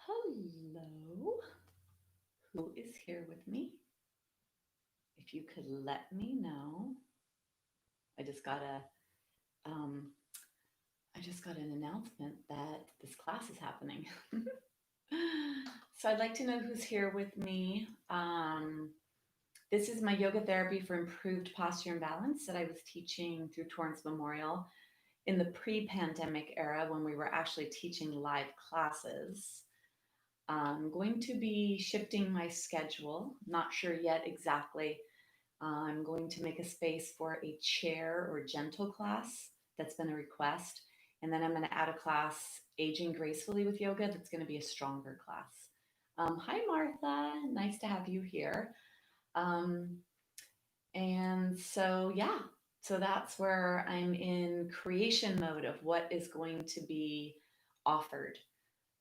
Hello, who is here with me? If you could let me know. I just got um, I just got an announcement that this class is happening. So I'd like to know who's here with me. This is my yoga therapy for improved posture and balance that I was teaching through Torrance Memorial in the pre-pandemic era when we were actually teaching live classes. I'm going to be shifting my schedule. Not sure yet exactly. I'm going to make a space for a chair or gentle class. That's been a request. And then I'm going to add a class, Aging Gracefully with Yoga, that's going to be a stronger class. Hi, Martha. Nice to have you here. Um, yeah, so that's where I'm in creation mode of what is going to be offered.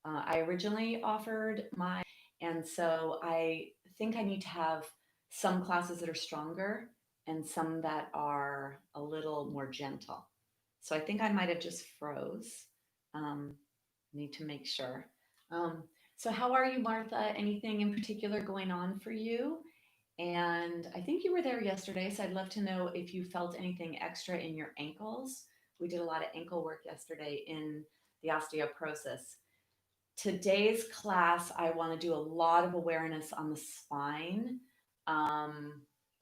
I originally offered and so I think I need to have some classes that are stronger and some that are a little more gentle. So I think I might have just froze. Um, Need to make sure. Um, so, how are you, Martha? Anything in particular going on for you? And I think you were there yesterday, so I'd love to know if you felt anything extra in your ankles. We did a lot of ankle work yesterday in the osteoporosis. Today's class, I want to do a lot of awareness on the spine.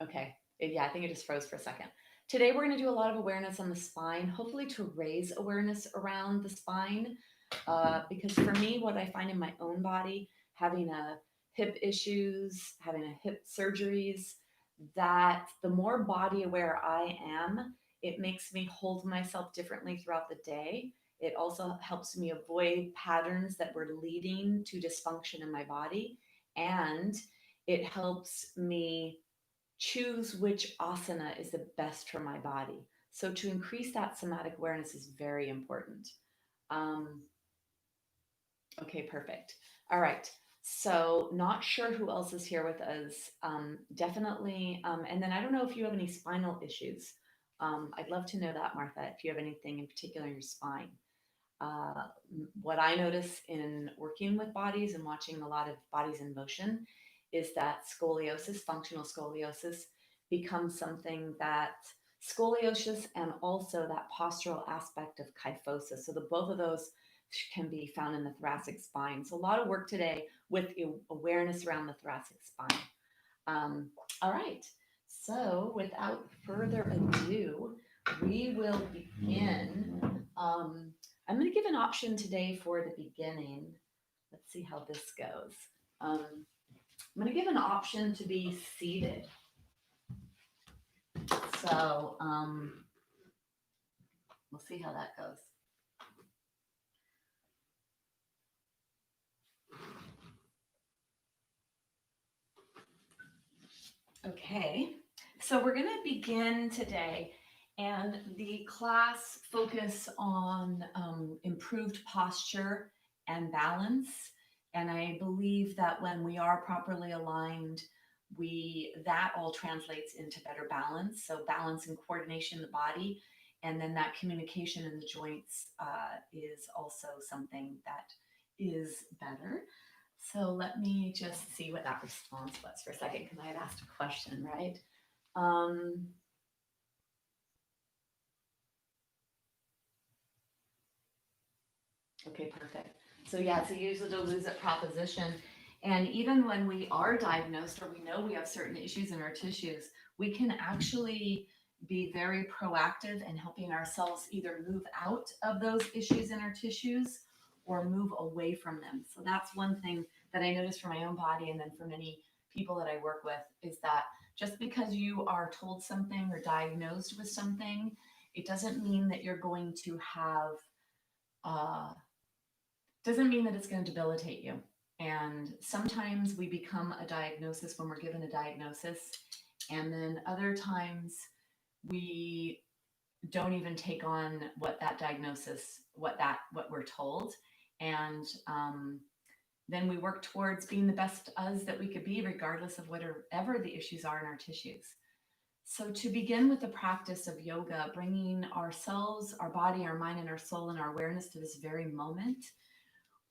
Okay, yeah, I think it just froze for a second. Today, we're going to do a lot of awareness on the spine, hopefully to raise awareness around the spine. Because for me, what I find in my own body, having a hip issues, having a hip surgeries, that the more body aware I am, it makes me hold myself differently throughout the day. It also helps me avoid patterns that were leading to dysfunction in my body. And it helps me choose which asana is the best for my body. So to increase that somatic awareness is very important. Um, okay, perfect. All right. So not sure who else is here with us. Definitely. And then I don't know if you have any spinal issues. I'd love to know that, Martha, if you have anything in particular in your spine. Uh, what I notice in working with bodies and watching a lot of bodies in motion is that scoliosis, functional scoliosis, becomes something that scoliosis and also that postural aspect of kyphosis. So the both of those can be found in the thoracic spine. So a lot of work today with awareness around the thoracic spine. All right. So without further ado, we will begin. I'm going to give an option today for the beginning. Let's see how this goes. I'm going to give an option to be seated. So we'll see how that goes. Okay, so we're going to begin today, and the class focus on improved posture and balance. And I believe that when we are properly aligned, that all translates into better balance. So balance and coordination in the body, and then that communication in the joints is also something that is better. So let me just see what that response was for a second, because I had asked a question, right? Um, okay, perfect. So yeah, it's a use it or lose it proposition. And even when we are diagnosed or we know we have certain issues in our tissues, we can actually be very proactive in helping ourselves either move out of those issues in our tissues or move away from them. So that's one thing that I noticed for my own body, and then for many people that I work with, is that just because you are told something or diagnosed with something, it doesn't mean that you're going to have uh, doesn't mean that it's going to debilitate you. And sometimes we become a diagnosis when we're given a diagnosis, and then other times we don't even take on what that diagnosis, what we're told, and then we work towards being the best us that we could be, regardless of whatever the issues are in our tissues. So to begin with the practice of yoga, bringing ourselves, our body, our mind, and our soul, and our awareness to this very moment,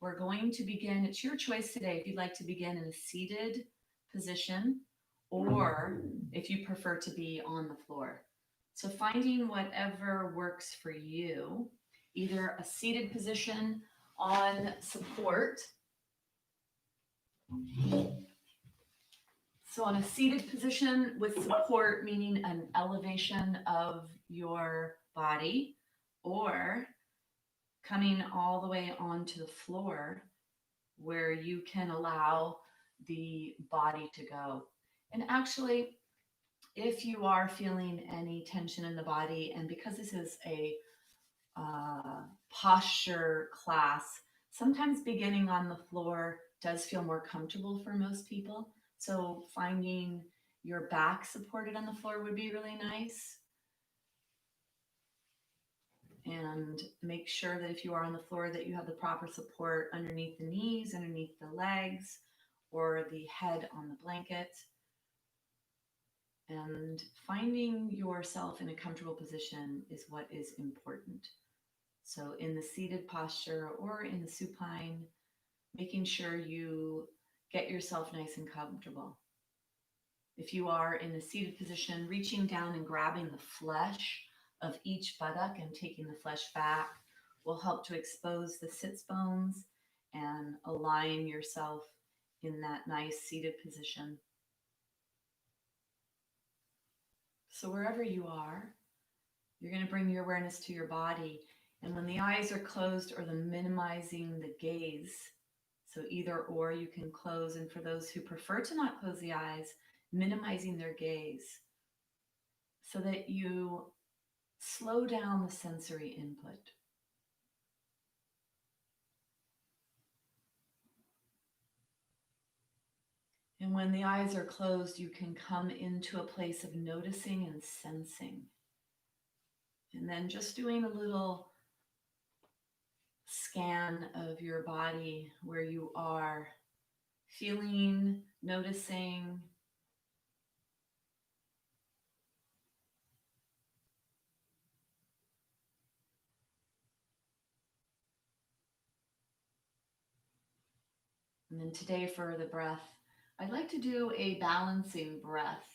We're going to begin, it's your choice today if you'd like to begin in a seated position or if you prefer to be on the floor. So finding whatever works for you, either a seated position on support. So on a seated position with support, meaning an elevation of your body, or coming all the way onto the floor where you can allow the body to go. And actually, if you are feeling any tension in the body, and because this is a posture class, sometimes beginning on the floor does feel more comfortable for most people. So finding your back supported on the floor would be really nice. And make sure that if you are on the floor that you have the proper support underneath the knees, underneath the legs, or the head on the blanket. And finding yourself in a comfortable position is what is important. So in the seated posture or in the supine, making sure you get yourself nice and comfortable. If you are in a seated position, reaching down and grabbing the flesh of each buttock and taking the flesh back will help to expose the sits bones and align yourself in that nice seated position. So wherever you are, you're going to bring your awareness to your body. And when the eyes are closed or the minimizing the gaze, so either or you can close. And for those who prefer to not close the eyes, minimizing their gaze so that you slow down the sensory input. And when the eyes are closed, you can come into a place of noticing and sensing. And then just doing a little scan of your body where you are, feeling, noticing. And then today for the breath, I'd like to do a balancing breath.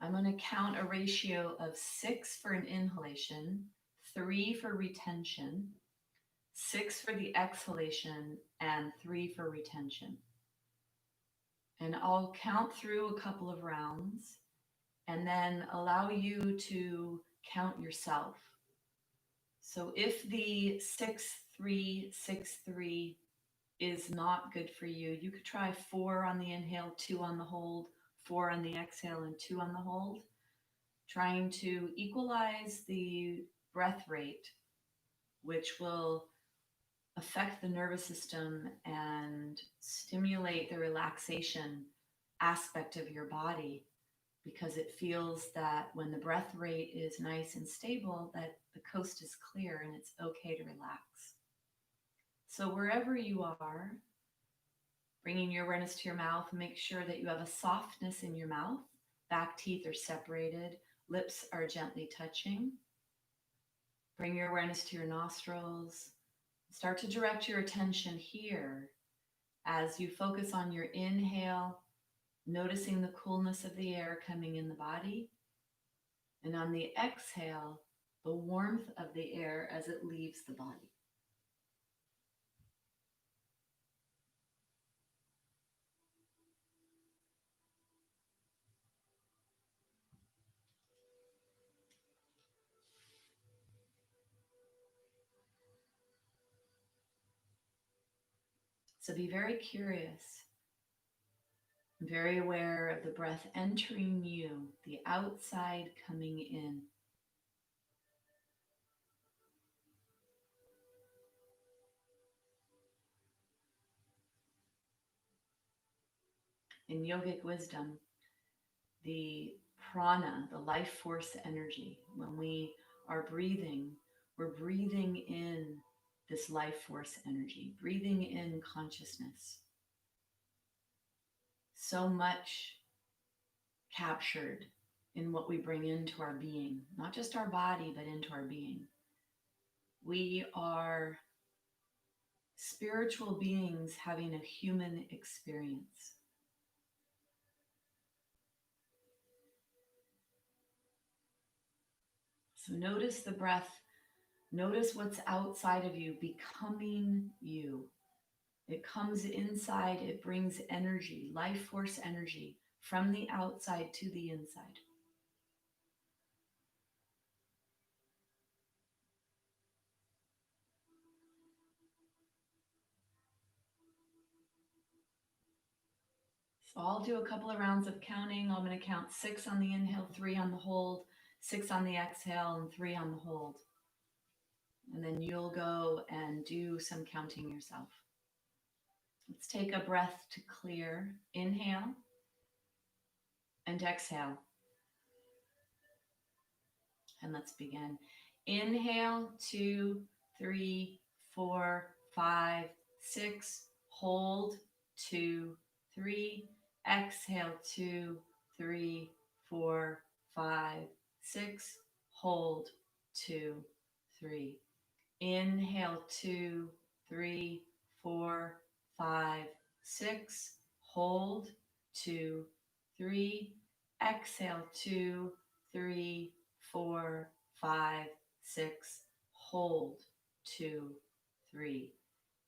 I'm going to count a ratio of 6 for an inhalation, 3 for retention, 6 for the exhalation, and 3 for retention. And I'll count through a couple of rounds and then allow you to count yourself. So if the 6-3-6-3 is not good for you, you could try 4 on the inhale, 2 on the hold, 4 on the exhale, and 2 on the hold, trying to equalize the breath rate, which will affect the nervous system and stimulate the relaxation aspect of your body, because it feels that when the breath rate is nice and stable, that the coast is clear and it's okay to relax. So wherever you are, bringing your awareness to your mouth, make sure that you have a softness in your mouth. Back teeth are separated, lips are gently touching. Bring your awareness to your nostrils. Start to direct your attention here as you focus on your inhale, noticing the coolness of the air coming in the body. And on the exhale, the warmth of the air as it leaves the body. So be very curious, very aware of the breath entering you, the outside coming in. In yogic wisdom, the prana, the life force energy, when we are breathing, we're breathing in this life force energy, breathing in consciousness. So much captured in what we bring into our being, not just our body, but into our being. We are spiritual beings having a human experience. So notice the breath, notice what's outside of you becoming you. It comes inside, it brings energy, life force energy from the outside to the inside. So I'll do a couple of rounds of counting. I'm going to count 6 on the inhale, 3 on the hold, 6 on the exhale, and 3 on the hold. And then you'll go and do some counting yourself. Let's take a breath to clear. Inhale and exhale. And let's begin. Inhale, 2, 3, 4, 5, 6. Hold, 2, 3. Exhale, 2, 3, 4, 5, 6. Hold, 2, 3. Inhale, 2, 3, 4, 5, 6. Hold, 2, 3. Exhale, 2, 3, 4, 5, 6. Hold, 2, 3.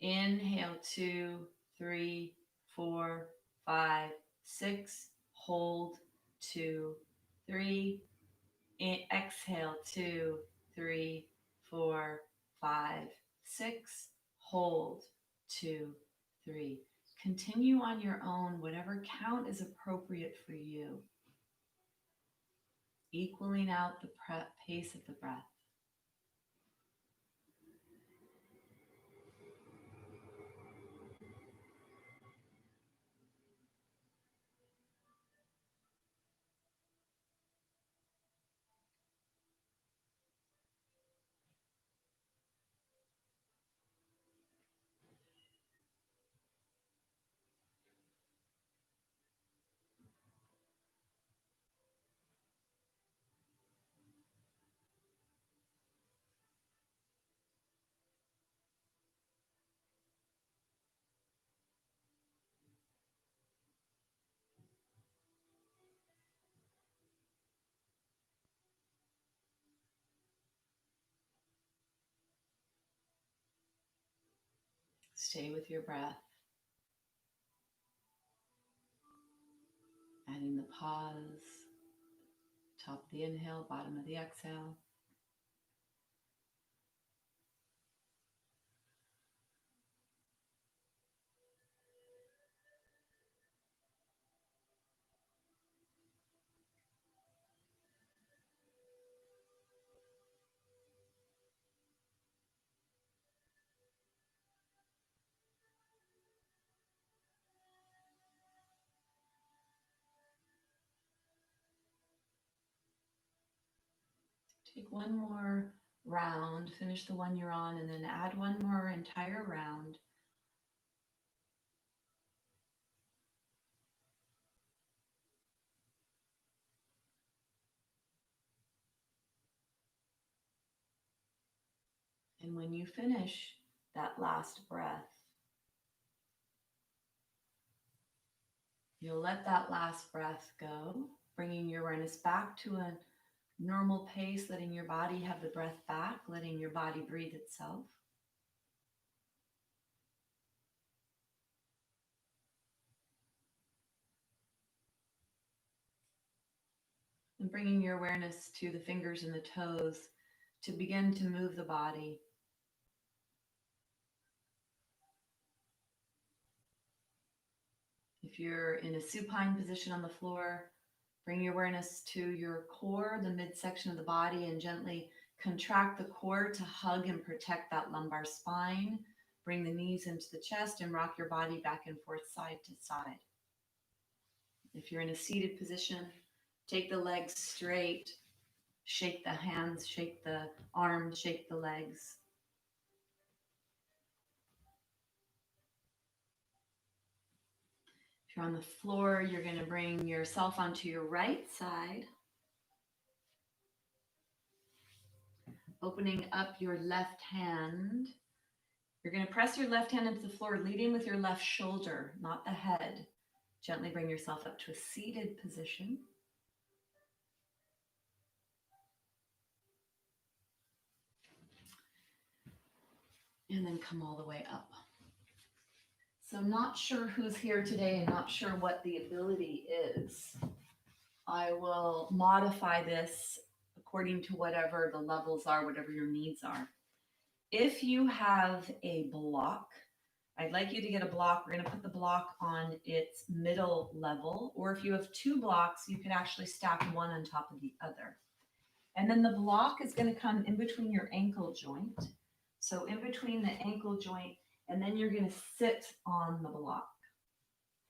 Inhale, 2, 3, 4, 5, 6. Hold, 2, 3. Exhale, 2, 3, 4, 5, 6. Hold, 2, 3. Continue on your own, whatever count is appropriate for you, equaling out the pace of the breath. Stay with your breath, adding the pause, top of the inhale, bottom of the exhale. Take one more round, finish the one you're on, and then add one more entire round. And when you finish that last breath, you'll let that last breath go, bringing your awareness back to a normal pace, letting your body have the breath back, letting your body breathe itself. And bringing your awareness to the fingers and the toes to begin to move the body. If you're in a supine position on the floor, bring your awareness to your core, the midsection of the body, and gently contract the core to hug and protect that lumbar spine. Bring the knees into the chest and rock your body back and forth side to side. If you're in a seated position, take the legs straight, shake the hands, shake the arms, shake the legs. If you're on the floor, you're going to bring yourself onto your right side, opening up your left hand. You're going to press your left hand into the floor, leading with your left shoulder, not the head. Gently bring yourself up to a seated position. And then come all the way up. So not sure who's here today and not sure what the ability is. I will modify this according to whatever the levels are, whatever your needs are. If you have a block, I'd like you to get a block. We're going to put the block on its middle level, or if you have two blocks, you can actually stack one on top of the other. And then the block is going to come in between your ankle joint. So in between the ankle joint, and then you're going to sit on the block.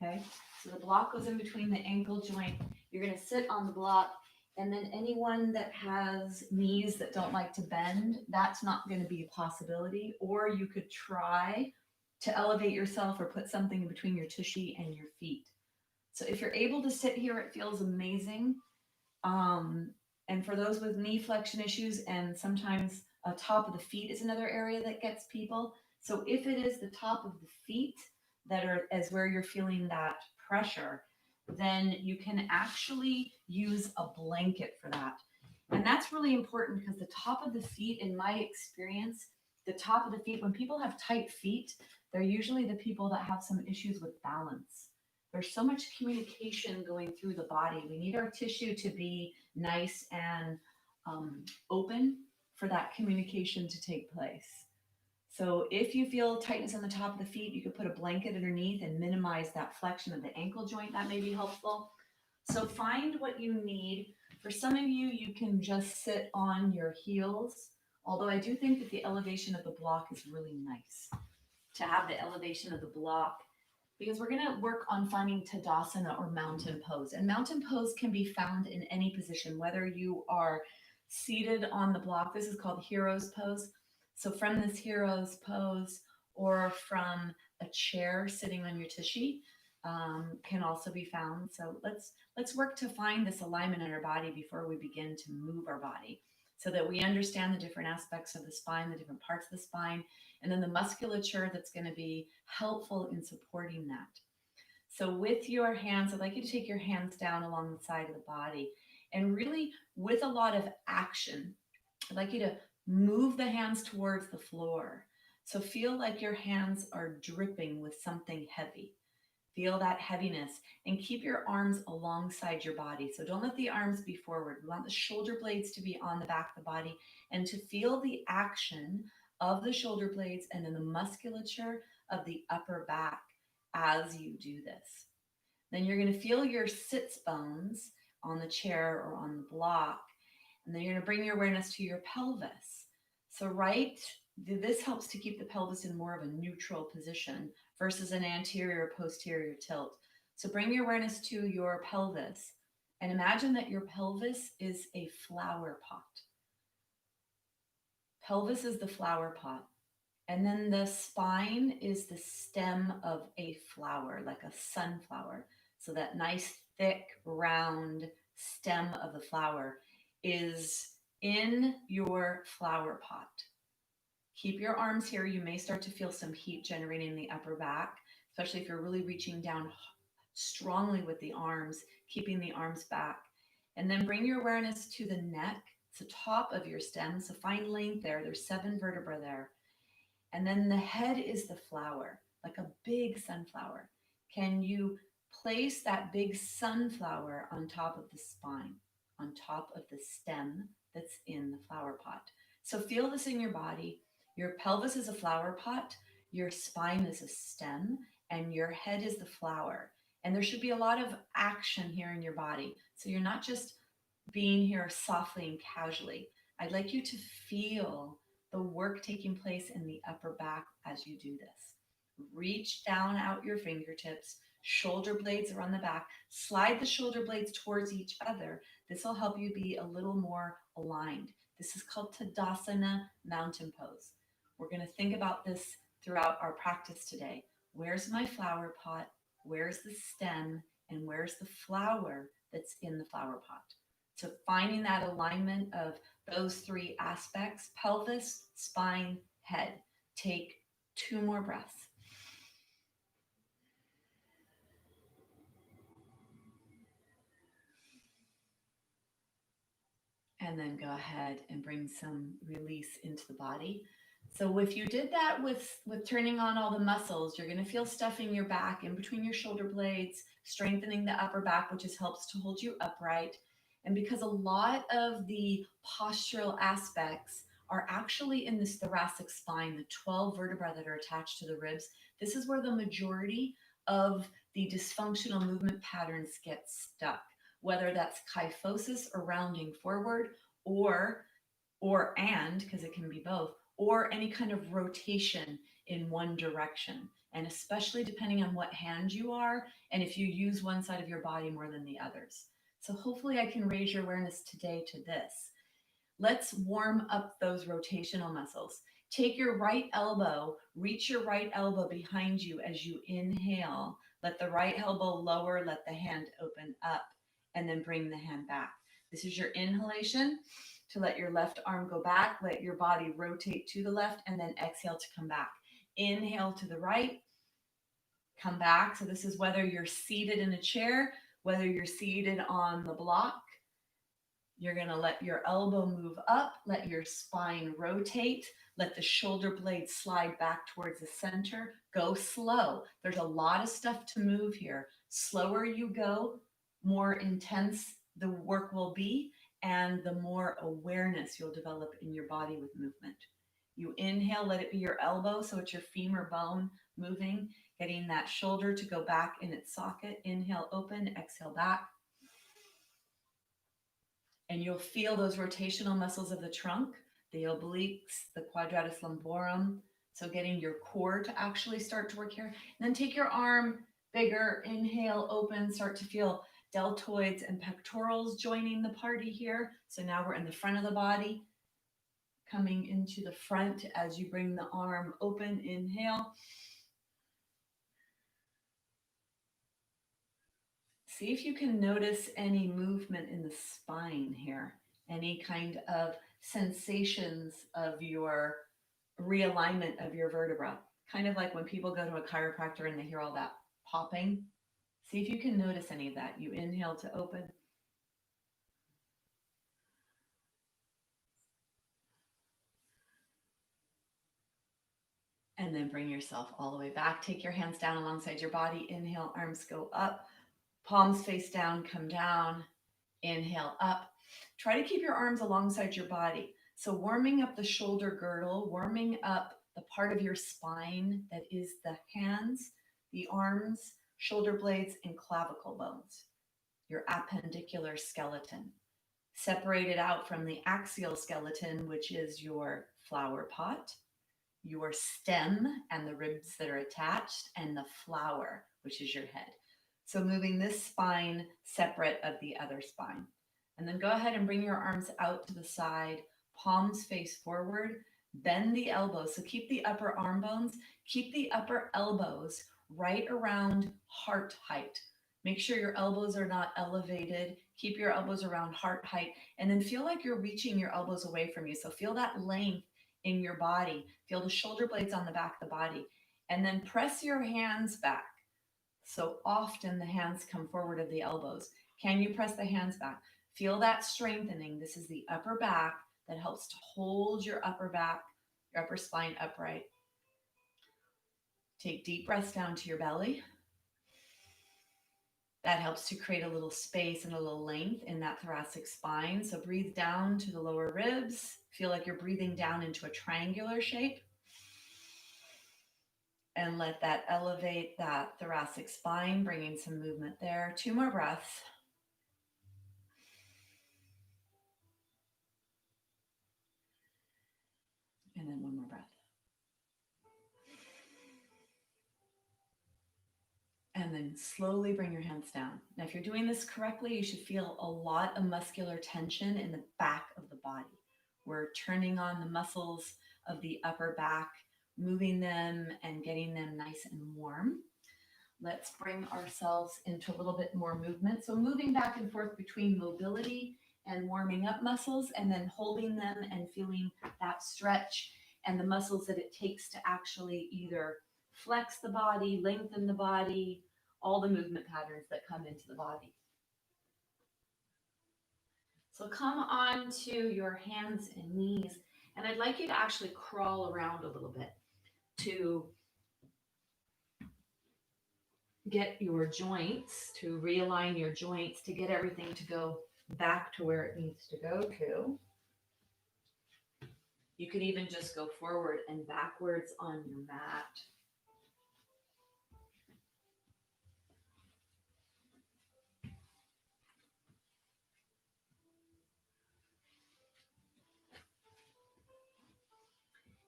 Okay, so the block goes in between the ankle joint. You're going to sit on the block, and then anyone that has knees that don't like to bend, that's not going to be a possibility. Or you could try to elevate yourself or put something in between your tushy and your feet. So if you're able to sit here, it feels amazing. And for those with knee flexion issues, and sometimes top of the feet is another area that gets people. So if it is the top of the feet that are as where you're feeling that pressure, then you can actually use a blanket for that. And that's really important because the top of the feet, in my experience, the top of the feet, when people have tight feet, they're usually the people that have some issues with balance. There's so much communication going through the body. We need our tissue to be nice and open for that communication to take place. So if you feel tightness on the top of the feet, you could put a blanket underneath and minimize that flexion of the ankle joint. That may be helpful. So find what you need. For some of you, you can just sit on your heels, although I do think that the elevation of the block is really nice to have the elevation of the block, because we're going to work on finding Tadasana or mountain pose. And mountain pose can be found in any position, whether you are seated on the block. This is called hero's pose. So from this hero's pose, or from a chair sitting on your tushy, can also be found. So let's work to find this alignment in our body before we begin to move our body, so that we understand the different aspects of the spine, the different parts of the spine, and then the musculature that's going to be helpful in supporting that. So with your hands, I'd like you to take your hands down along the side of the body, and really with a lot of action, I'd like you to move the hands towards the floor. So feel like your hands are dripping with something heavy. Feel that heaviness, and keep your arms alongside your body. So don't let the arms be forward. We want the shoulder blades to be on the back of the body, and to feel the action of the shoulder blades and then the musculature of the upper back as you do this. Then you're going to feel your sits bones on the chair or on the block, and then you're going to bring your awareness to your pelvis. So this helps to keep the pelvis in more of a neutral position versus an anterior or posterior tilt. So bring your awareness to your pelvis, and imagine that your pelvis is a flower pot. Pelvis is the flower pot. And then the spine is the stem of a flower, like a sunflower. So that nice, thick, round stem of the flower is in your flower pot. Keep your arms here. You may start to feel some heat generating in the upper back, especially if you're really reaching down strongly with the arms, keeping the arms back. And then bring your awareness to the neck. It's the top of your stem. So find length there. There's 7 vertebrae there. And then the head is the flower, like a big sunflower. Can you place that big sunflower on top of the spine, on top of the stem that's in the flower pot? So feel this in your body. Your pelvis is a flower pot, your spine is a stem, and your head is the flower. And there should be a lot of action here in your body. So you're not just being here softly and casually. I'd like you to feel the work taking place in the upper back as you do this. Reach down out your fingertips. Shoulder blades are on the back. Slide the shoulder blades towards each other. This will help you be a little more aligned. This is called Tadasana mountain pose. We're going to think about this throughout our practice today. Where's my flower pot? Where's the stem? And where's the flower that's in the flower pot? So finding that alignment of those 3 aspects, pelvis, spine, head. Take 2 more breaths. And then go ahead and bring some release into the body. So if you did that with turning on all the muscles, you're going to feel stuff in your back, in between your shoulder blades, strengthening the upper back, which helps to hold you upright. And because a lot of the postural aspects are actually in this thoracic spine, the 12 vertebrae that are attached to the ribs, this is where the majority of the dysfunctional movement patterns get stuck, whether that's kyphosis or rounding forward, or because it can be both, or any kind of rotation in one direction. And especially depending on what hand you are and if you use one side of your body more than the others. So hopefully I can raise your awareness today to this. Let's warm up those rotational muscles. Take your right elbow, reach your right elbow behind you as you inhale. Let the right elbow lower, let the hand open up, and then bring the hand back. This is your inhalation to let your left arm go back, let your body rotate to the left, and then exhale to come back. Inhale to the right, come back. So this is whether you're seated in a chair, whether you're seated on the block. You're going to let your elbow move up, let your spine rotate, let the shoulder blades slide back towards the center. Go slow. There's a lot of stuff to move here. Slower you go, more intense the work will be, and the more awareness you'll develop in your body with movement. You inhale, let it be your elbow, so it's your femur bone moving, getting that shoulder to go back in its socket. Inhale, open, exhale, back. And you'll feel those rotational muscles of the trunk, the obliques, the quadratus lumborum. So getting your core to actually start to work here. And then take your arm bigger, inhale, open, start to feel deltoids and pectorals joining the party here. So now we're in the front of the body, coming into the front as you bring the arm open, inhale. See if you can notice any movement in the spine here, any kind of sensations of your realignment of your vertebra. Kind of like when people go to a chiropractor and they hear all that popping. See if you can notice any of that. You inhale to open. And then bring yourself all the way back. Take your hands down alongside your body. Inhale, arms go up. Palms face down, come down. Inhale, up. Try to keep your arms alongside your body. So warming up the shoulder girdle, warming up the part of your spine that is the hands, the arms, shoulder blades, and clavicle bones, your appendicular skeleton. Separated out from the axial skeleton, which is your flower pot, your stem and the ribs that are attached, and the flower, which is your head. So moving this spine separate of the other spine. And then go ahead and bring your arms out to the side, palms face forward, bend the elbows. So keep the upper arm bones, keep the upper elbows right around heart height. Make sure your elbows are not elevated. Keep your elbows around heart height, and then feel like you're reaching your elbows away from you. So feel that length in your body. Feel the shoulder blades on the back of the body, and then press your hands back. So often the hands come forward of the elbows. Can you press the hands back? Feel that strengthening. This is the upper back that helps to hold your upper back, your upper spine upright. Take deep breaths down to your belly. That helps to create a little space and a little length in that thoracic spine. So breathe down to the lower ribs. Feel like you're breathing down into a triangular shape. And let that elevate that thoracic spine, bringing some movement there. 2 more breaths. And then 1 more breath. And then slowly bring your hands down. Now, if you're doing this correctly, you should feel a lot of muscular tension in the back of the body. We're turning on the muscles of the upper back, moving them and getting them nice and warm. Let's bring ourselves into a little bit more movement. So moving back and forth between mobility and warming up muscles, and then holding them and feeling that stretch. and the muscles that it takes to actually either flex the body, lengthen the body, all the movement patterns that come into the body. So come on to your hands and knees, and I'd like you to actually crawl around a little bit to get your joints, to realign your joints, to get everything to go back to where it needs to go to. You could even just go forward and backwards on your mat.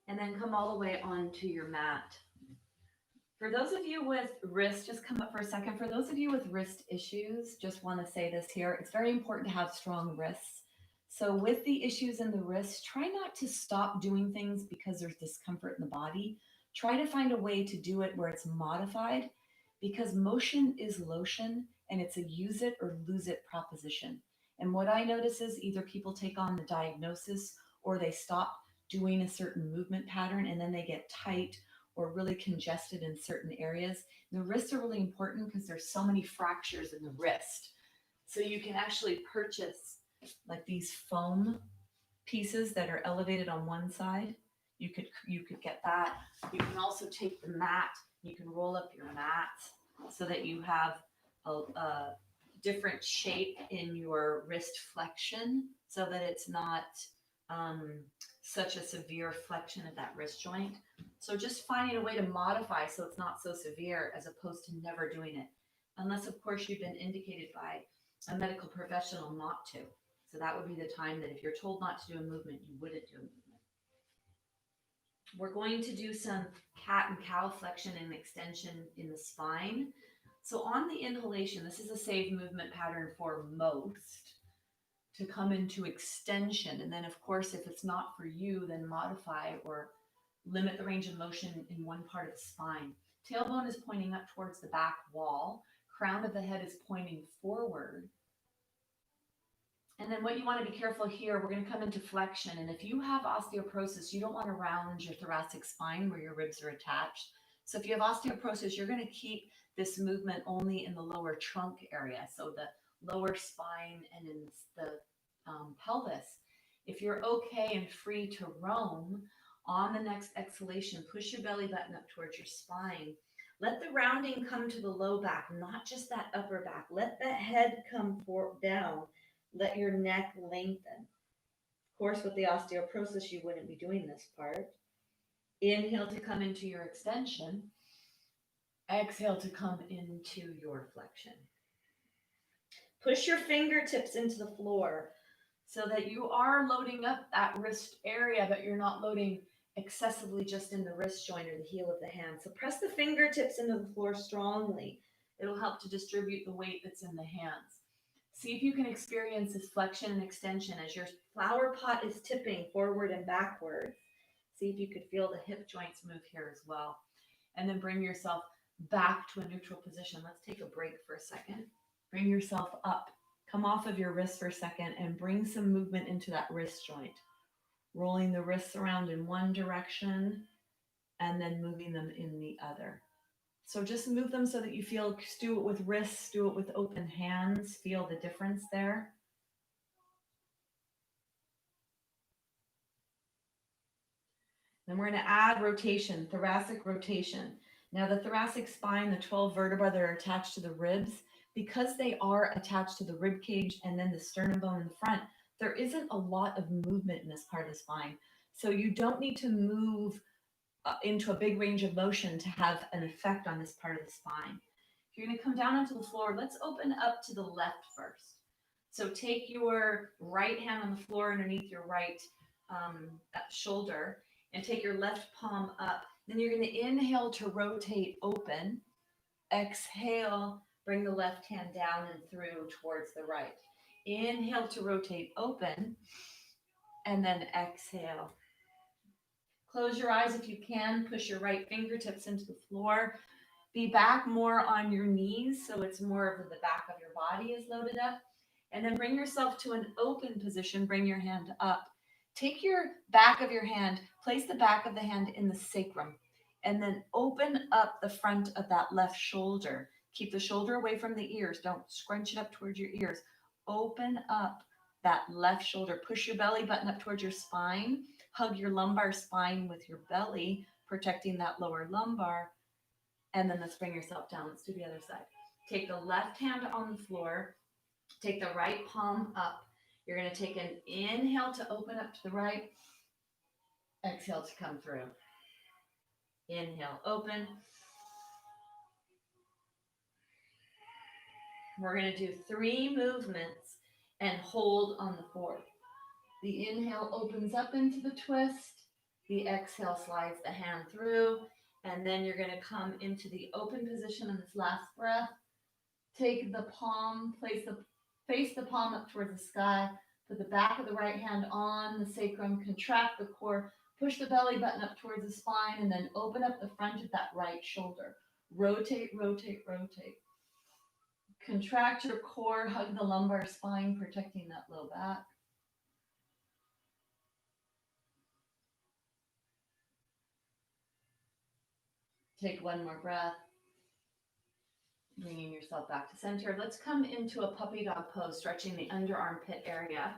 And then come all the way onto your mat. For those of you with wrist, just come up for a second. For those of you with wrist issues, just want to say this here. It's very important to have strong wrists. So with the issues in the wrist, try not to stop doing things because there's discomfort in the body. Try to find a way to do it where it's modified, because motion is lotion and it's a use it or lose it proposition. And what I notice is either people take on the diagnosis or they stop doing a certain movement pattern and then they get tight or really congested in certain areas. The wrists are really important because there's so many fractures in the wrist. So you can actually purchase like these foam pieces that are elevated on one side. You could get that. You can also take the mat. You can roll up your mat so that you have a different shape in your wrist flexion, so that it's not such a severe flexion of that wrist joint. So just finding a way to modify so it's not so severe, as opposed to never doing it. Unless, of course, you've been indicated by a medical professional not to. So that would be the time that if you're told not to do a movement, you wouldn't do a movement. We're going to do some cat and cow flexion and extension in the spine. So on the inhalation, this is a safe movement pattern for most, to come into extension. And then, of course, if it's not for you, then modify or limit the range of motion in one part of the spine. Tailbone is pointing up towards the back wall. Crown of the head is pointing forward. And then what you want to be careful here, we're going to come into flexion. And if you have osteoporosis, you don't want to round your thoracic spine where your ribs are attached. So if you have osteoporosis, you're going to keep this movement only in the lower trunk area. So the lower spine and in the pelvis. If you're okay and free to roam, on the next exhalation, push your belly button up towards your spine. Let the rounding come to the low back, not just that upper back. Let that head come down. Let your neck lengthen. Of course, with the osteoporosis, you wouldn't be doing this part. Inhale to come into your extension. Exhale to come into your flexion. Push your fingertips into the floor so that you are loading up that wrist area, but you're not loading excessively just in the wrist joint or the heel of the hand. So press the fingertips into the floor strongly. It'll help to distribute the weight that's in the hands. See if you can experience this flexion and extension as your flower pot is tipping forward and backward. See if you could feel the hip joints move here as well. And then bring yourself back to a neutral position. Let's take a break for a second. Bring yourself up. Come off of your wrist for a second and bring some movement into that wrist joint. Rolling the wrists around in one direction and then moving them in the other. So just move them so that you feel, do it with wrists, do it with open hands, feel the difference there. Then we're going to add rotation, thoracic rotation. Now the thoracic spine, the 12 vertebrae that are attached to the ribs, because they are attached to the rib cage and then the sternum bone in the front, there isn't a lot of movement in this part of the spine. So you don't need to move into a big range of motion to have an effect on this part of the spine. If you're going to come down onto the floor, let's open up to the left first. So take your right hand on the floor underneath your right shoulder and take your left palm up. Then you're going to inhale to rotate open. Exhale, bring the left hand down and through towards the right. Inhale to rotate open, and then exhale. Close your eyes if you can. Push your right fingertips into the floor. Be back more on your knees, so it's more of the back of your body is loaded up. And then bring yourself to an open position. Bring your hand up. Take your back of your hand, place the back of the hand in the sacrum, and then open up the front of that left shoulder. Keep the shoulder away from the ears. Don't scrunch it up towards your ears. Open up that left shoulder. Push your belly button up towards your spine. Hug your lumbar spine with your belly, protecting that lower lumbar. And then let's bring yourself down. Let's do the other side. Take the left hand on the floor. Take the right palm up. You're going to take an inhale to open up to the right. Exhale to come through. Inhale, open. We're going to do 3 movements and hold on the 4th. The inhale opens up into the twist. The exhale slides the hand through. And then you're going to come into the open position on this last breath. Take the palm, face the palm up towards the sky. Put the back of the right hand on the sacrum. Contract the core. Push the belly button up towards the spine. And then open up the front of that right shoulder. Rotate, rotate, rotate. Contract your core. Hug the lumbar spine, protecting that low back. Take one more breath. Bringing yourself back to center. Let's come into a puppy dog pose, stretching the under armpit area.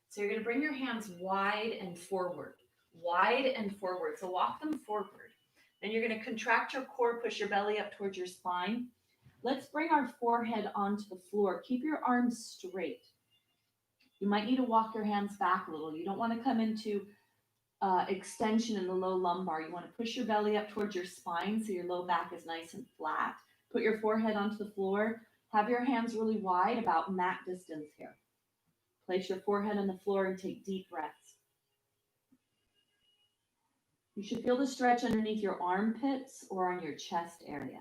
So you're going to bring your hands wide and forward. Wide and forward. So walk them forward. Then you're going to contract your core, push your belly up towards your spine. Let's bring our forehead onto the floor. Keep your arms straight. You might need to walk your hands back a little. You don't want to come into extension in the low lumbar. You want to push your belly up towards your spine so your low back is nice and flat. Put your forehead onto the floor. Have your hands really wide, about mat distance here. Place your forehead on the floor and take deep breaths. You should feel the stretch underneath your armpits or on your chest area.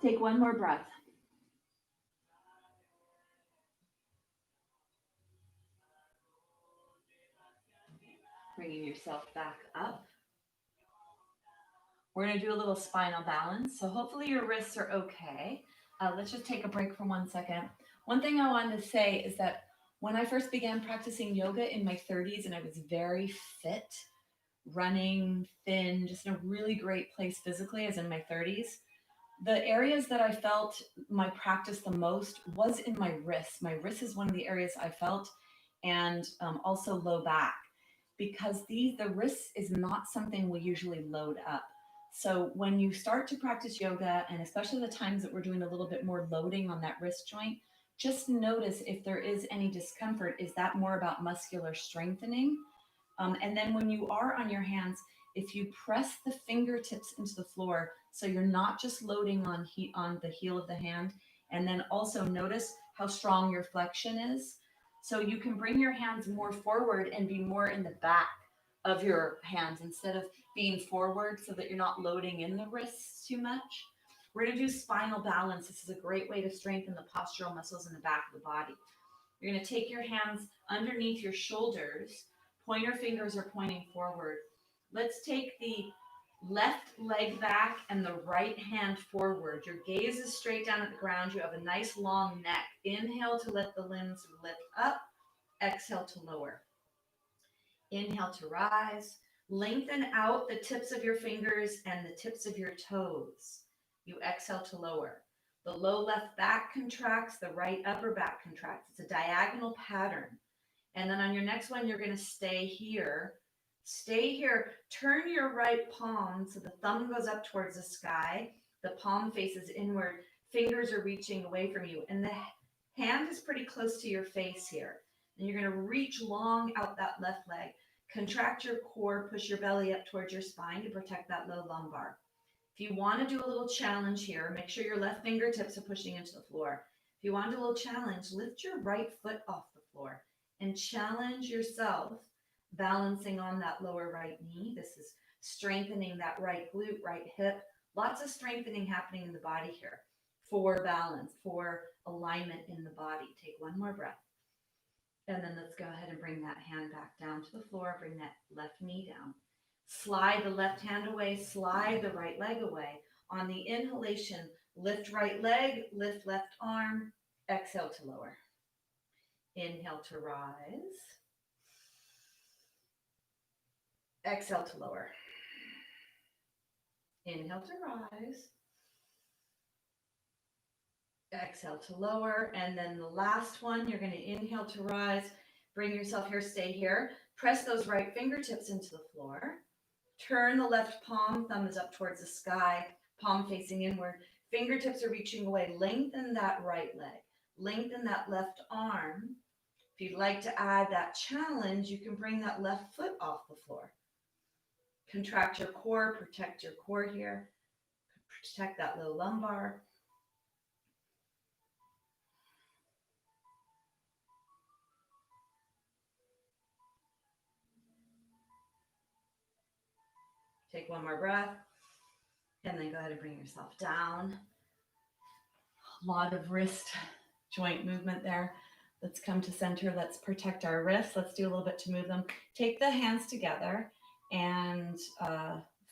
Take one more breath. Bringing yourself back up. We're going to do a little spinal balance. So hopefully your wrists are okay. Let's just take a break for 1 second. One thing I wanted to say is that when I first began practicing yoga in my 30s, and I was very fit, running, thin, just in a really great place physically, as in my 30s, the areas that I felt my practice the most was in my wrists. My wrist is one of the areas I felt, and also low back, because the wrist is not something we usually load up. So when you start to practice yoga, and especially the times that we're doing a little bit more loading on that wrist joint, just notice if there is any discomfort. Is that more about muscular strengthening? And then when you are on your hands, if you press the fingertips into the floor, so you're not just loading on the heel of the hand, and then also notice how strong your flexion is. So you can bring your hands more forward and be more in the back of your hands instead of being forward, so that you're not loading in the wrists too much. We're going to do spinal balance. This is a great way to strengthen the postural muscles in the back of the body. You're going to take your hands underneath your shoulders. Pointer fingers are pointing forward. Let's take the left leg back and the right hand forward. Your gaze is straight down at the ground. You have a nice long neck. Inhale to let the limbs lift up. Exhale to lower. Inhale to rise. Lengthen out the tips of your fingers and the tips of your toes. You exhale to lower. The low left back contracts, the right upper back contracts. It's a diagonal pattern. And then on your next one, you're going to stay here. Stay here. Turn your right palm so the thumb goes up towards the sky. The palm faces inward. Fingers are reaching away from you. And the hand is pretty close to your face here. And you're going to reach long out that left leg. Contract your core, push your belly up towards your spine to protect that low lumbar. If you want to do a little challenge here, make sure your left fingertips are pushing into the floor. If you want to do a little challenge, lift your right foot off the floor and challenge yourself, balancing on that lower right knee. This is strengthening that right glute, right hip. Lots of strengthening happening in the body here for balance, for alignment in the body. Take one more breath. And then let's go ahead and bring that hand back down to the floor. Bring that left knee down. Slide the left hand away, slide the right leg away. On the inhalation, lift right leg, lift left arm, exhale to lower. Inhale to rise. Exhale to lower. Inhale to rise. Exhale to lower. And then the last one, you're going to inhale to rise. Bring yourself here, stay here. Press those right fingertips into the floor. Turn the left palm, thumb is up towards the sky, palm facing inward. Fingertips are reaching away. Lengthen that right leg. Lengthen that left arm. If you'd like to add that challenge, you can bring that left foot off the floor. Contract your core, protect your core here. Protect that low lumbar. Take one more breath. And then go ahead and bring yourself down. A lot of wrist joint movement there. Let's come to center. Let's protect our wrists. Let's do a little bit to move them. Take the hands together and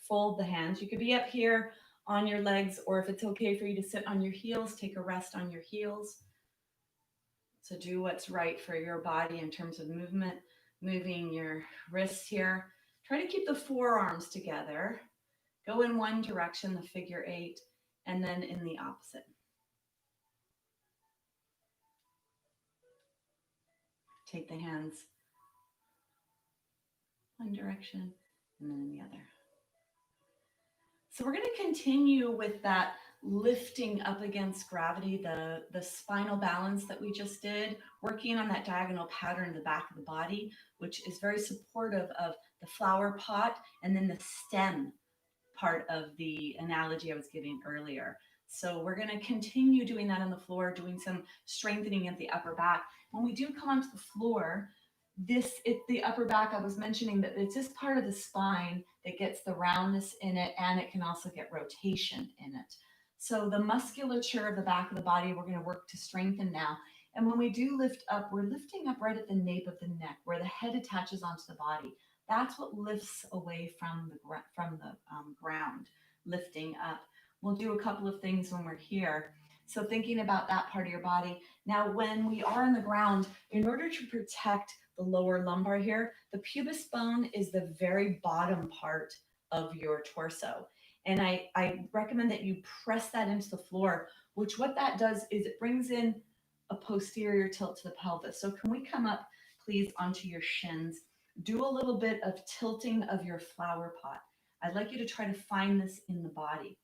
fold the hands. You could be up here on your legs, or if it's okay for you to sit on your heels, take a rest on your heels. So do what's right for your body in terms of movement, moving your wrists here. Try to keep the forearms together. Go in one direction, the figure eight, and then in the opposite. Take the hands one direction and then in the other. So we're going to continue with that lifting up against gravity, the spinal balance that we just did, working on that diagonal pattern in the back of the body, which is very supportive of the flower pot and then the stem part of the analogy I was giving earlier. So we're going to continue doing that on the floor, doing some strengthening of the upper back. When we do come onto the floor, the upper back, I was mentioning that it's just part of the spine that gets the roundness in it, and it can also get rotation in it. So the musculature of the back of the body, we're going to work to strengthen now. And when we do lift up, we're lifting up right at the nape of the neck, where the head attaches onto the body. That's what lifts away from the ground, lifting up. We'll do a couple of things when we're here. So thinking about that part of your body. Now, when we are on the ground, in order to protect the lower lumbar here, the pubis bone is the very bottom part of your torso. And I recommend that you press that into the floor, which what that does is it brings in a posterior tilt to the pelvis. So can we come up, please, onto your shins? Do a little bit of tilting of your flower pot. I'd like you to try to find this in the body.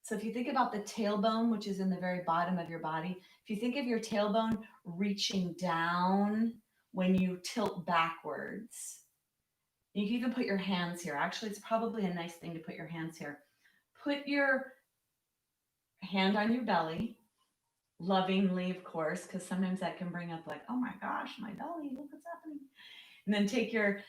So if you think about the tailbone, which is in the very bottom of your body, if you think of your tailbone reaching down when you tilt backwards, you can even put your hands here. Actually, it's probably a nice thing to put your hands here. Put your hand on your belly, lovingly, of course, because sometimes that can bring up like, oh my gosh, my belly, look what's happening. And then take your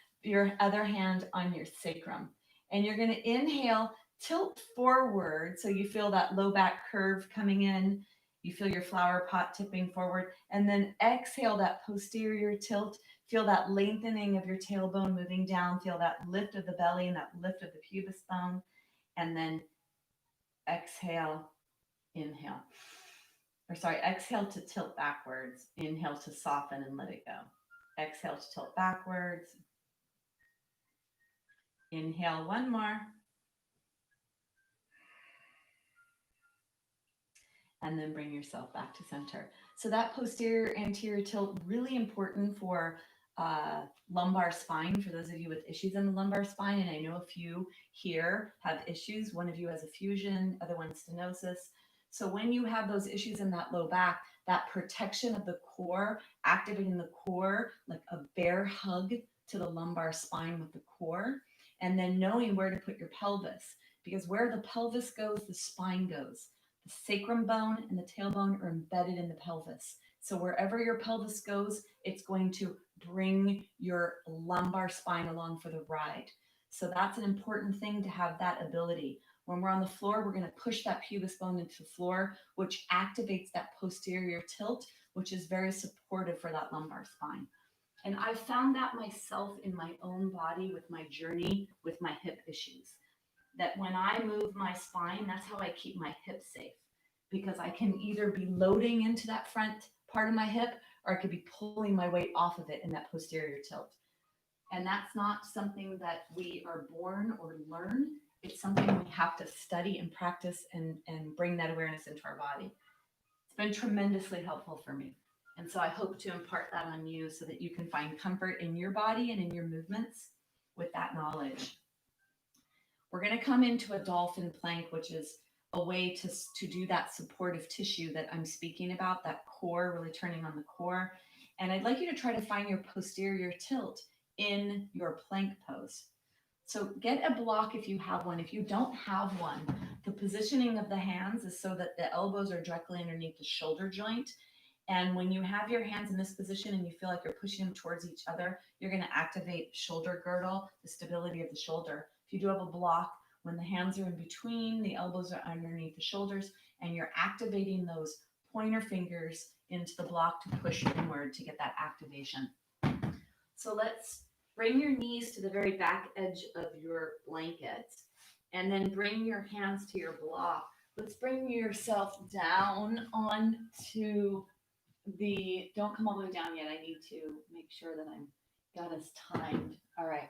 other hand on your sacrum. And you're going to inhale, tilt forward so you feel that low back curve coming in. You feel your flower pot tipping forward. And then exhale that posterior tilt. Feel that lengthening of your tailbone moving down. Feel that lift of the belly and that lift of the pubis bone. And then exhale, inhale. Exhale to tilt backwards. Inhale to soften and let it go. Exhale to tilt backwards. Inhale one more. And then bring yourself back to center. So that posterior anterior tilt, really important for lumbar spine, for those of you with issues in the lumbar spine. And I know a few here have issues. One of you has a fusion, other one stenosis. So when you have those issues in that low back, that protection of the core, activating the core like a bear hug to the lumbar spine with the core, and then knowing where to put your pelvis, because where the pelvis goes, the spine goes. The sacrum bone and the tailbone are embedded in the pelvis. So wherever your pelvis goes, it's going to bring your lumbar spine along for the ride. So that's an important thing, to have that ability. When we're on the floor, we're going to push that pubis bone into the floor, which activates that posterior tilt, which is very supportive for that lumbar spine. And I've found that myself in my own body with my journey with my hip issues. That when I move my spine, that's how I keep my hip safe. Because I can either be loading into that front part of my hip, or I could be pulling my weight off of it in that posterior tilt. And that's not something that we are born or learn. It's something we have to study and practice and bring that awareness into our body. It's been tremendously helpful for me. And so I hope to impart that on you so that you can find comfort in your body and in your movements with that knowledge. We're going to come into a dolphin plank, which is a way to do that supportive tissue that I'm speaking about, that core, really turning on the core. And I'd like you to try to find your posterior tilt in your plank pose. So get a block if you have one. If you don't have one, the positioning of the hands is so that the elbows are directly underneath the shoulder joint. And when you have your hands in this position and you feel like you're pushing them towards each other, you're going to activate shoulder girdle, the stability of the shoulder. If you do have a block, when the hands are in between, the elbows are underneath the shoulders, and you're activating those pointer fingers into the block to push inward to get that activation. So let's bring your knees to the very back edge of your blanket, and then bring your hands to your block. Let's bring yourself down onto don't come all the way down yet. I need to make sure that I'm got us timed. All right.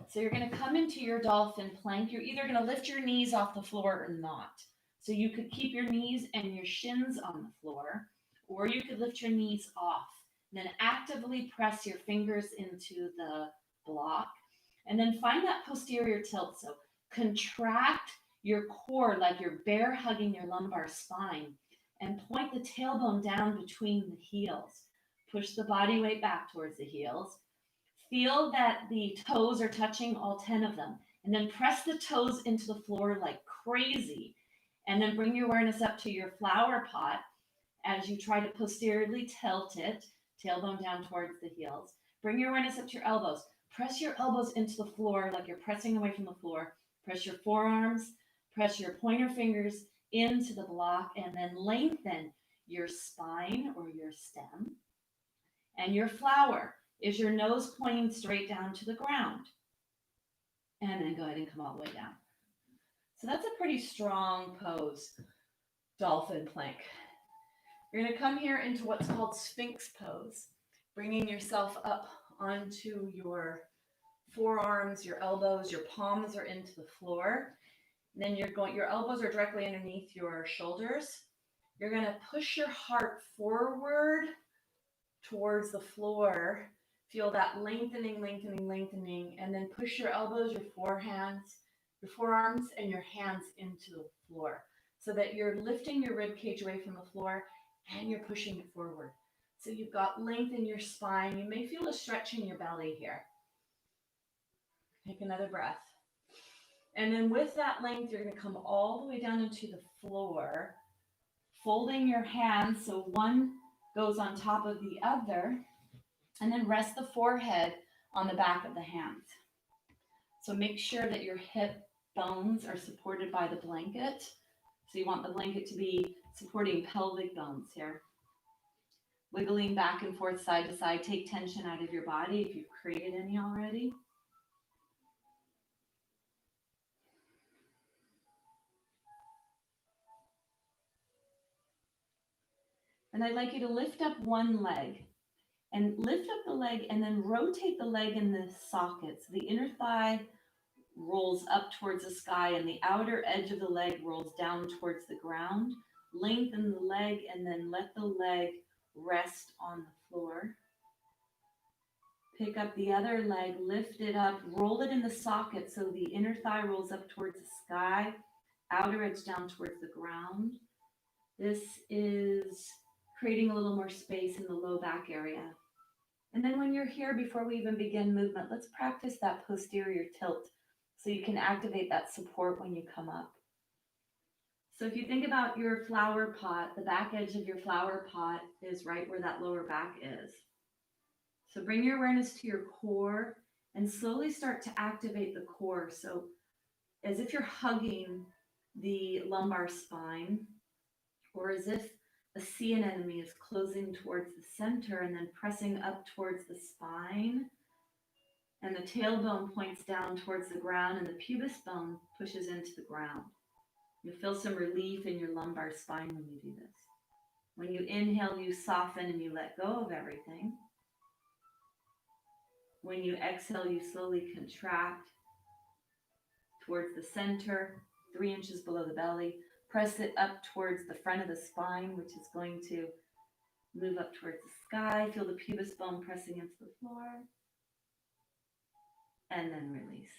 So you're going to come into your dolphin plank. You're either going to lift your knees off the floor or not. So you could keep your knees and your shins on the floor, or you could lift your knees off. Then actively press your fingers into the block, and then find that posterior tilt. So contract your core like you're bear hugging your lumbar spine, and point the tailbone down between the heels. Push the body weight back towards the heels. Feel that the toes are touching, all 10 of them. And then press the toes into the floor like crazy. And then bring your awareness up to your flower pot as you try to posteriorly tilt it, tailbone down towards the heels. Bring your awareness up to your elbows. Press your elbows into the floor like you're pressing away from the floor. Press your forearms, press your pointer fingers into the block, and then lengthen your spine or your stem. And your flower is your nose pointing straight down to the ground. And then go ahead and come all the way down. So that's a pretty strong pose, dolphin plank. You're going to come here into what's called Sphinx pose, bringing yourself up onto your forearms, your elbows, your palms are into the floor. And then your elbows are directly underneath your shoulders. You're going to push your heart forward towards the floor. Feel that lengthening, lengthening, lengthening, and then push your elbows, your forearms, and your hands into the floor so that you're lifting your rib cage away from the floor and you're pushing it forward. So you've got length in your spine. You may feel a stretch in your belly here. Take another breath. And then with that length, you're going to come all the way down into the floor, folding your hands so one goes on top of the other, and then rest the forehead on the back of the hands. So make sure that your hip bones are supported by the blanket. So you want the blanket to be supporting pelvic bones here. Wiggling back and forth, side to side. Take tension out of your body if you've created any already. And I'd like you to lift up one leg. And lift up the leg and then rotate the leg in the socket. So the inner thigh rolls up towards the sky and the outer edge of the leg rolls down towards the ground. Lengthen the leg and then let the leg rest on the floor. Pick up the other leg, lift it up, roll it in the socket so the inner thigh rolls up towards the sky, outer edge down towards the ground. This is creating a little more space in the low back area. And then when you're here, before we even begin movement, let's practice that posterior tilt so you can activate that support when you come up. So if you think about your flower pot, the back edge of your flower pot is right where that lower back is. So bring your awareness to your core and slowly start to activate the core. So as if you're hugging the lumbar spine, or as if a sea anemone is closing towards the center and then pressing up towards the spine, and the tailbone points down towards the ground and the pubis bone pushes into the ground. You'll feel some relief in your lumbar spine when you do this. When you inhale, you soften and you let go of everything. When you exhale, you slowly contract towards the center, 3 inches below the belly. Press it up towards the front of the spine, which is going to move up towards the sky. Feel the pubis bone pressing into the floor. And then release.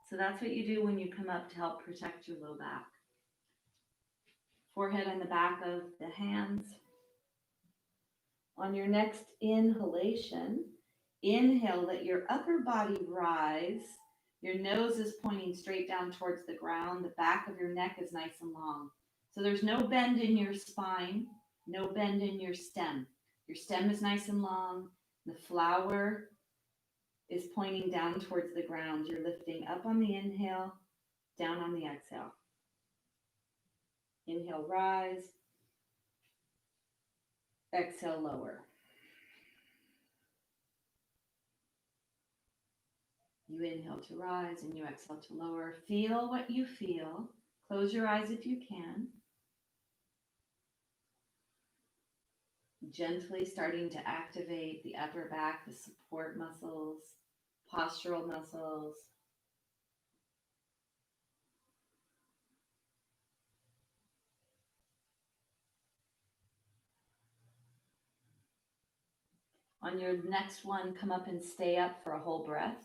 So that's what you do when you come up to help protect your low back. Forehead on the back of the hands. On your next inhalation, inhale, let your upper body rise. Your nose is pointing straight down towards the ground. The back of your neck is nice and long. So there's no bend in your spine, no bend in your stem. Your stem is nice and long. The flower is pointing down towards the ground. You're lifting up on the inhale, down on the exhale. Inhale, rise. Exhale, lower. You inhale to rise and you exhale to lower. Feel what you feel. Close your eyes if you can. Gently starting to activate the upper back, the support muscles, postural muscles. On your next one, come up and stay up for a whole breath.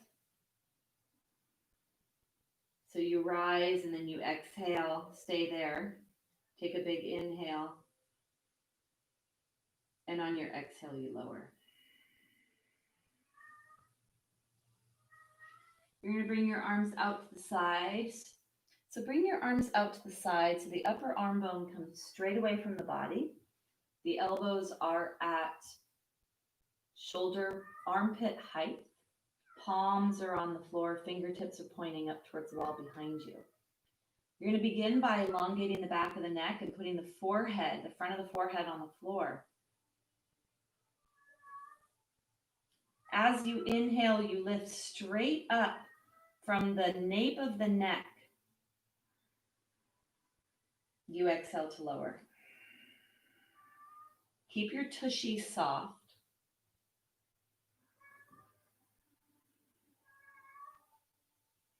So you rise and then you exhale, stay there. Take a big inhale. And on your exhale, you lower. You're going to bring your arms out to the sides. So bring your arms out to the side so the upper arm bone comes straight away from the body. The elbows are at shoulder, armpit height. Palms are on the floor. Fingertips are pointing up towards the wall behind you. You're going to begin by elongating the back of the neck and putting the forehead, the front of the forehead on the floor. As you inhale, you lift straight up from the nape of the neck. You exhale to lower. Keep your tushy soft.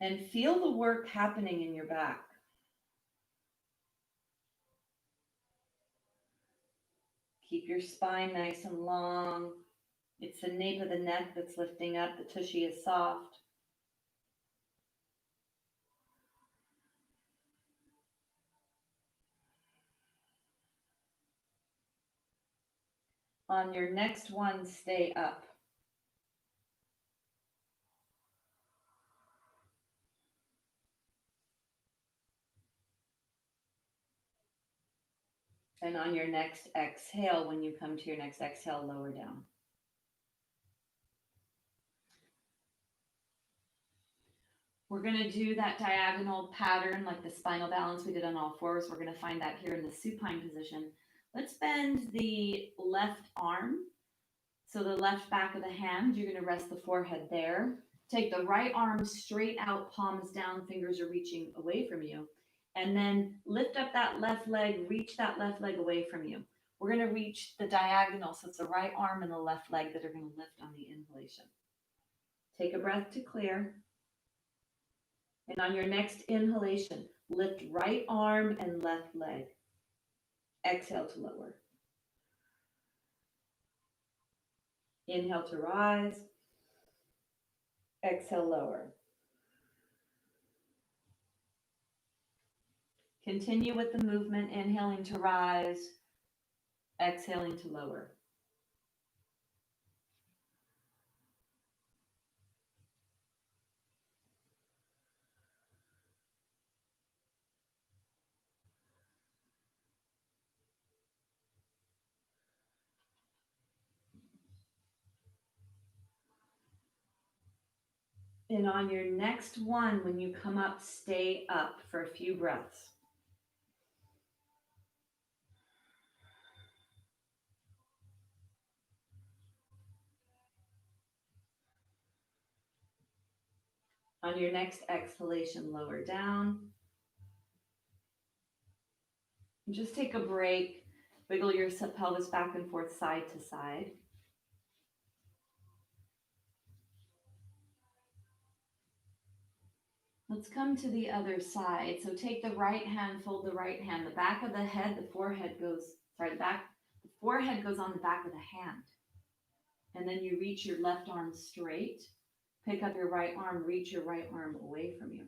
And feel the work happening in your back. Keep your spine nice and long. It's the nape of the neck that's lifting up. The tushy is soft. On your next one, stay up. And on your next exhale, when you come to your next exhale, lower down. We're going to do that diagonal pattern like the spinal balance we did on all fours. We're going to find that here in the supine position. Let's bend the left arm. So the left back of the hand, you're going to rest the forehead there. Take the right arm straight out, palms down, fingers are reaching away from you. And then lift up that left leg, reach that left leg away from you. We're going to reach the diagonal. So it's the right arm and the left leg that are going to lift on the inhalation. Take a breath to clear. And on your next inhalation, lift right arm and left leg. Exhale to lower. Inhale to rise. Exhale, lower. Continue with the movement, inhaling to rise, exhaling to lower. And on your next one, when you come up, stay up for a few breaths. On your next exhalation, lower down. And just take a break. Wiggle your pelvis back and forth, side to side. Let's come to the other side. So take the right hand, fold the right hand. The back of the head, the forehead goes, the forehead goes on the back of the hand. And then you reach your left arm straight. Pick up your right arm, reach your right arm away from you.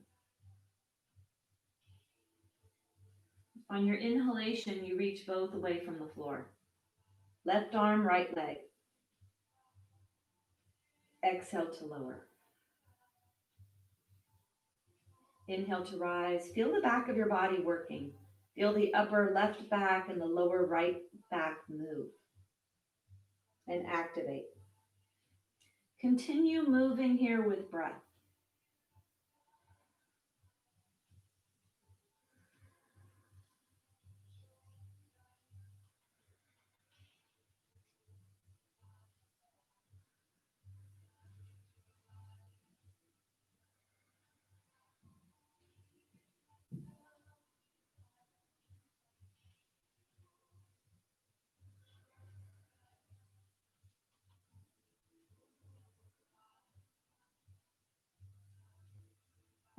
On your inhalation, you reach both away from the floor. Left arm, right leg. Exhale to lower. Inhale to rise. Feel the back of your body working. Feel the upper left back and the lower right back move. And activate. Continue moving here with breath.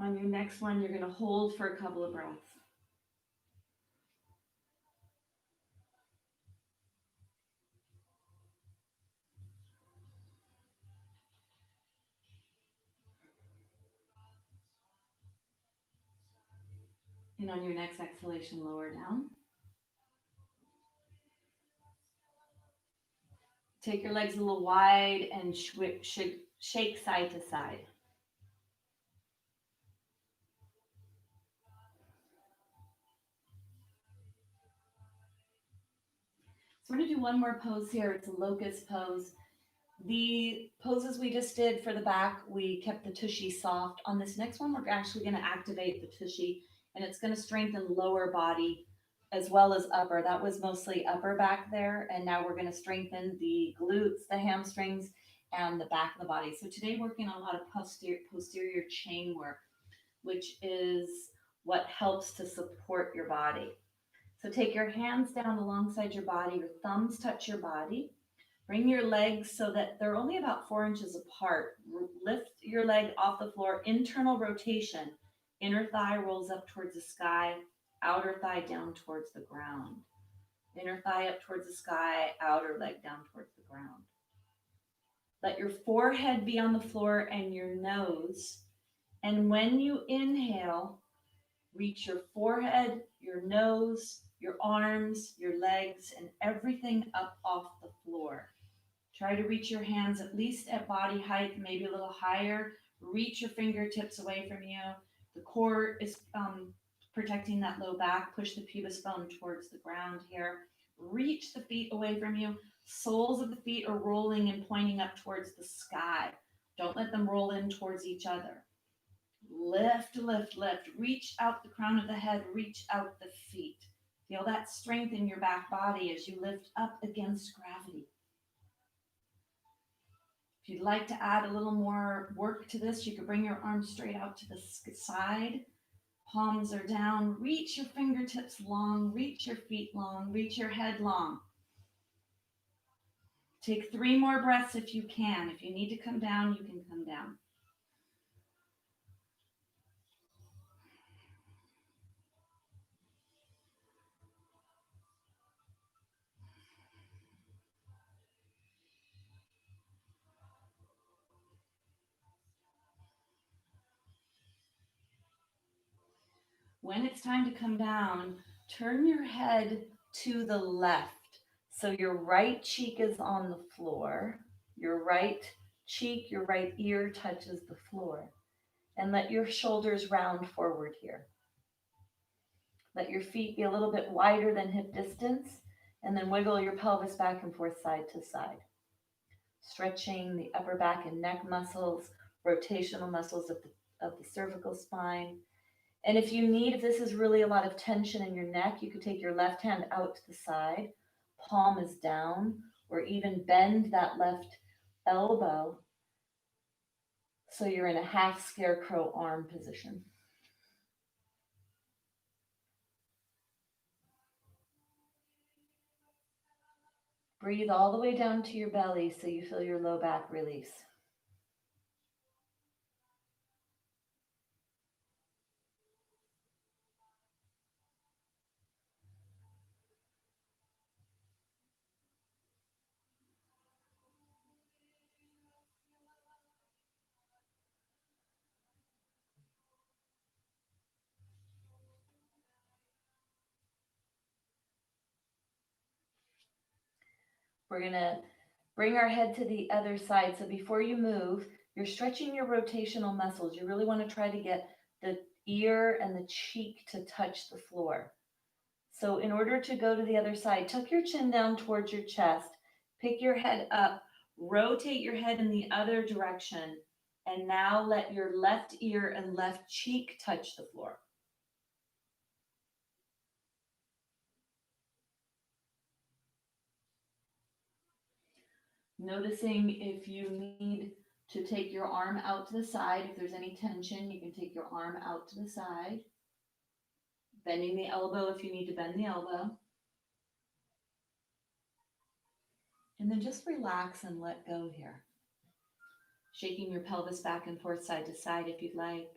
On your next one, you're going to hold for a couple of breaths. And on your next exhalation, lower down. Take your legs a little wide and shake side to side. So we're going to do one more pose here. It's a locust pose. The poses we just did for the back, we kept the tushy soft. On this next one, we're actually going to activate the tushy, and it's going to strengthen lower body as well as upper. That was mostly upper back there, and now we're going to strengthen the glutes, the hamstrings, and the back of the body. So today, working on a lot of posterior chain work, which is what helps to support your body. So take your hands down alongside your body, your thumbs touch your body. Bring your legs so that they're only about 4 inches apart. Lift your leg off the floor, internal rotation. Inner thigh rolls up towards the sky, outer thigh down towards the ground. Inner thigh up towards the sky, outer leg down towards the ground. Let your forehead be on the floor and your nose. And when you inhale, reach your forehead, your nose, your arms, your legs, and everything up off the floor. Try to reach your hands at least at body height, maybe a little higher. Reach your fingertips away from you. The core is protecting that low back. Push the pubis bone towards the ground here. Reach the feet away from you. Soles of the feet are rolling and pointing up towards the sky. Don't let them roll in towards each other. Lift, lift, lift. Reach out the crown of the head. Reach out the feet. Feel that strength in your back body as you lift up against gravity. If you'd like to add a little more work to this, you could bring your arms straight out to the side. Palms are down. Reach your fingertips long. Reach your feet long. Reach your head long. Take 3 more breaths if you can. If you need to come down, you can come down. When it's time to come down, turn your head to the left. So your right cheek is on the floor. Your right cheek, your right ear touches the floor. And let your shoulders round forward here. Let your feet be a little bit wider than hip distance, and then wiggle your pelvis back and forth side to side. Stretching the upper back and neck muscles, rotational muscles of the cervical spine. And if this is really a lot of tension in your neck, you could take your left hand out to the side, palm is down, or even bend that left elbow so you're in a half scarecrow arm position. Breathe all the way down to your belly so you feel your low back release. We're going to bring our head to the other side. So before you move, you're stretching your rotational muscles. You really want to try to get the ear and the cheek to touch the floor. So in order to go to the other side, tuck your chin down towards your chest, pick your head up, rotate your head in the other direction, and now let your left ear and left cheek touch the floor. Noticing if you need to take your arm out to the side, if there's any tension, you can take your arm out to the side. Bending the elbow if you need to bend the elbow. And then just relax and let go here. Shaking your pelvis back and forth side to side if you'd like.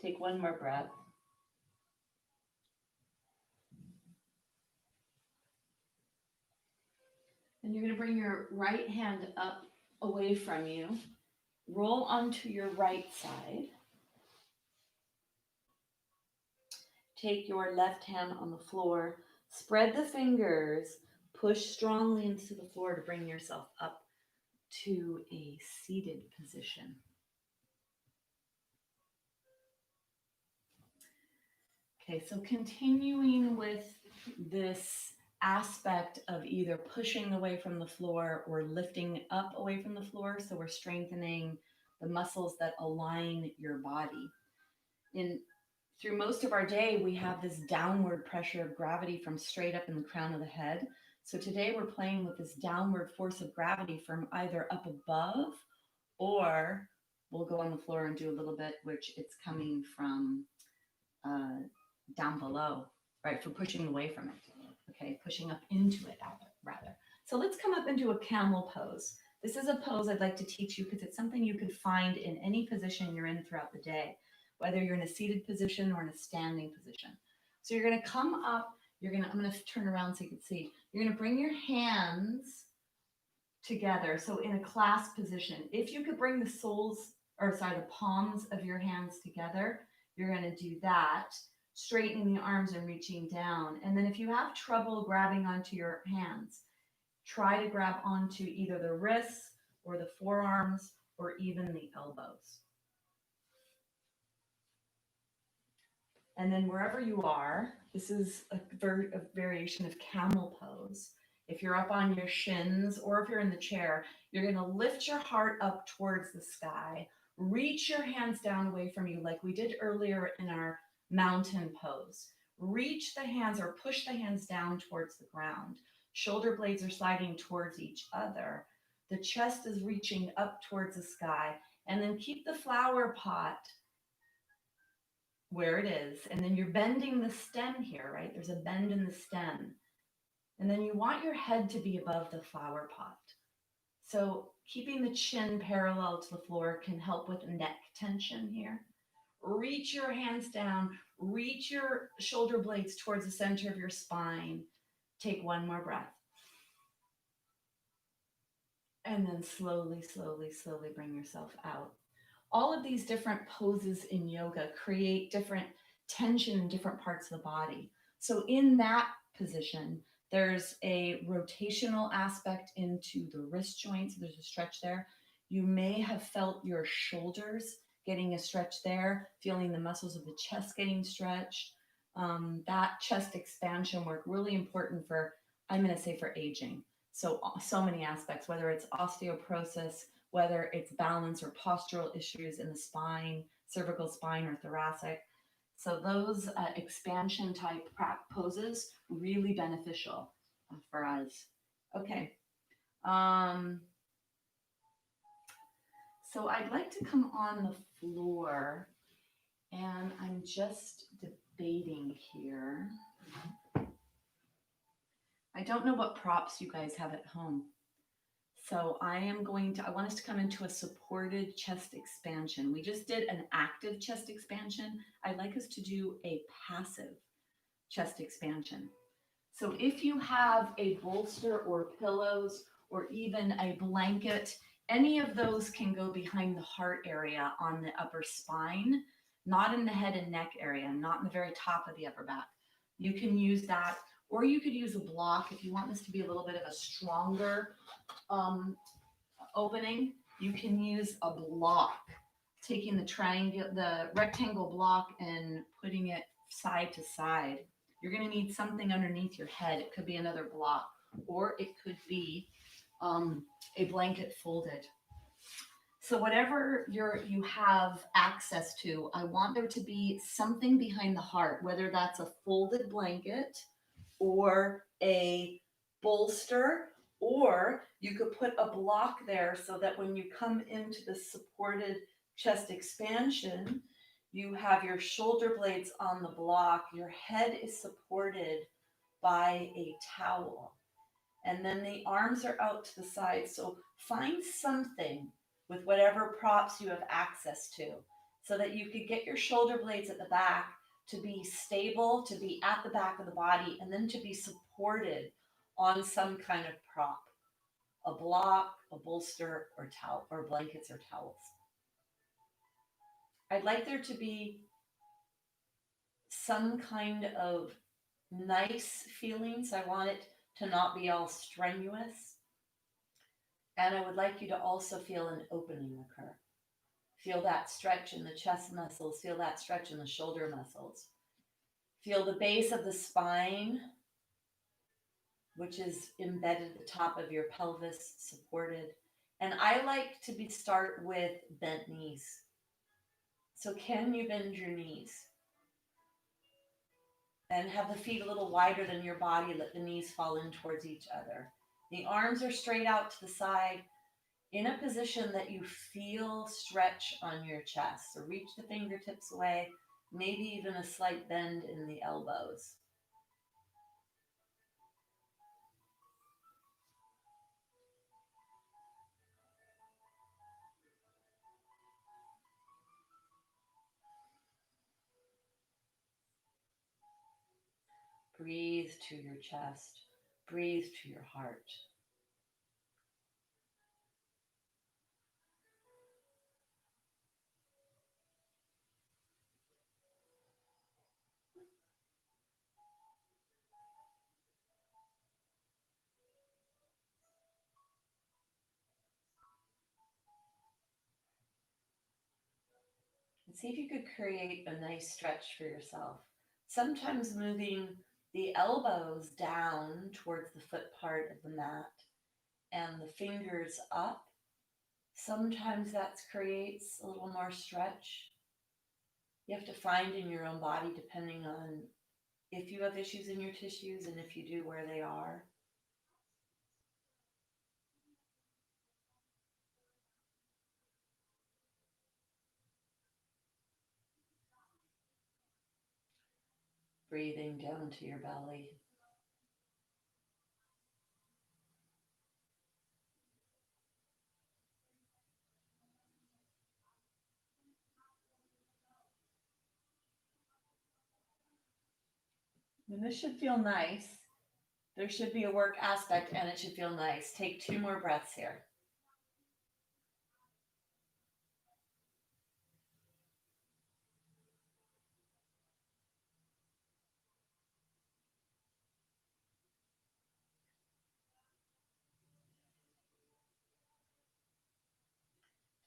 Take one more breath. And you're going to bring your right hand up away from you. Roll onto your right side. Take your left hand on the floor. Spread the fingers. Push strongly into the floor to bring yourself up to a seated position. Okay, so continuing with this aspect of either pushing away from the floor or lifting up away from the floor. So we're strengthening the muscles that align your body. Through most of our day, we have this downward pressure of gravity from straight up in the crown of the head. So today we're playing with this downward force of gravity from either up above, or we'll go on the floor and do a little bit, which it's coming from down below, right? For pushing away from it, okay? Pushing up into it, rather. So let's come up into a camel pose. This is a pose I'd like to teach you because it's something you could find in any position you're in throughout the day, whether you're in a seated position or in a standing position. So you're going to come up, I'm going to turn around so you can see. You're going to bring your hands together. So in a clasp position, if you could bring the palms of your hands together, you're going to do that, straightening the arms and reaching down. And then if you have trouble grabbing onto your hands, try to grab onto either the wrists or the forearms or even the elbows. And then wherever you are, this is a variation of camel pose. If you're up on your shins or if you're in the chair, you're going to lift your heart up towards the sky. Reach your hands down away from you like we did earlier in our mountain pose. Reach the hands or push the hands down towards the ground. Shoulder blades are sliding towards each other. The chest is reaching up towards the sky. And then keep the flower pot where it is. And then you're bending the stem here, right? There's a bend in the stem. And then you want your head to be above the flower pot. So keeping the chin parallel to the floor can help with neck tension here. Reach your hands down, reach your shoulder blades towards the center of your spine. Take one more breath. And then slowly, slowly, slowly bring yourself out. All of these different poses in yoga create different tension in different parts of the body. So in that position, there's a rotational aspect into the wrist joints. There's a stretch there. You may have felt your shoulders getting a stretch there, feeling the muscles of the chest getting stretched. That chest expansion work, really important for, I'm going to say, for aging. So many aspects, whether it's osteoporosis, whether it's balance or postural issues in the spine, cervical spine or thoracic. So those expansion type poses, really beneficial for us. Okay. So I'd like to come on the floor, and I'm just debating here. I don't know what props you guys have at home. So I want us to come into a supported chest expansion. We just did an active chest expansion. I'd like us to do a passive chest expansion. So if you have a bolster or pillows or even a blanket, any of those can go behind the heart area on the upper spine, not in the head and neck area, not in the very top of the upper back. You can use that, or you could use a block if you want this to be a little bit of a stronger opening. You can use a block, taking the rectangle block and putting it side to side. You're going to need something underneath your head. It could be another block, or it could be a blanket folded. So whatever you have access to, I want there to be something behind the heart, whether that's a folded blanket or a bolster, or you could put a block there so that when you come into the supported chest expansion, you have your shoulder blades on the block, your head is supported by a towel, and then the arms are out to the side. So find something with whatever props you have access to so that you could get your shoulder blades at the back to be stable, to be at the back of the body, and then to be supported on some kind of prop, a block, a bolster, or towel, or blankets or towels. I'd like there to be some kind of nice feelings. I want it to not be all strenuous. And I would like you to also feel an opening occur. Feel that stretch in the chest muscles. Feel that stretch in the shoulder muscles. Feel the base of the spine, which is embedded at the top of your pelvis, supported. And I like to start with bent knees. So can you bend your knees? And have the feet a little wider than your body. Let the knees fall in towards each other. The arms are straight out to the side in a position that you feel stretch on your chest. So reach the fingertips away, maybe even a slight bend in the elbows. Breathe to your chest. Breathe to your heart. And see if you could create a nice stretch for yourself. Sometimes moving the elbows down towards the foot part of the mat and the fingers up. Sometimes that creates a little more stretch. You have to find in your own body, depending on if you have issues in your tissues, and if you do, where they are. Breathing down to your belly. And this should feel nice. There should be a work aspect and it should feel nice. Take 2 more breaths here.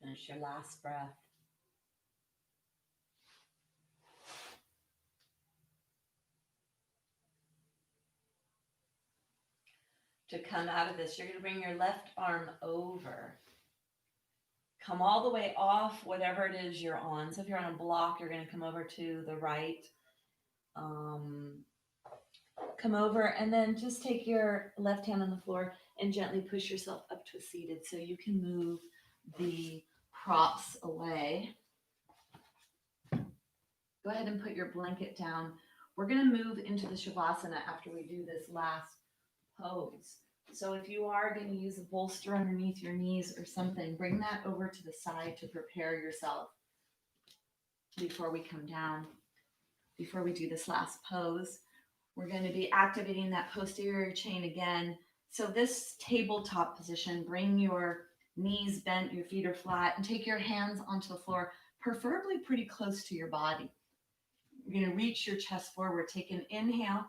Finish your last breath. To come out of this, you're going to bring your left arm over. Come all the way off whatever it is you're on. So if you're on a block, you're going to come over to the right. Come over and then just take your left hand on the floor and gently push yourself up to a seated so you can move the props away. Go ahead and put your blanket down. We're going to move into the Shavasana after we do this last pose. So if you are going to use a bolster underneath your knees or something, bring that over to the side to prepare yourself before we come down. Before we do this last pose, we're going to be activating that posterior chain again. So this tabletop position, bring your knees bent, your feet are flat, and take your hands onto the floor, preferably pretty close to your body. You're going to reach your chest forward. Take an inhale.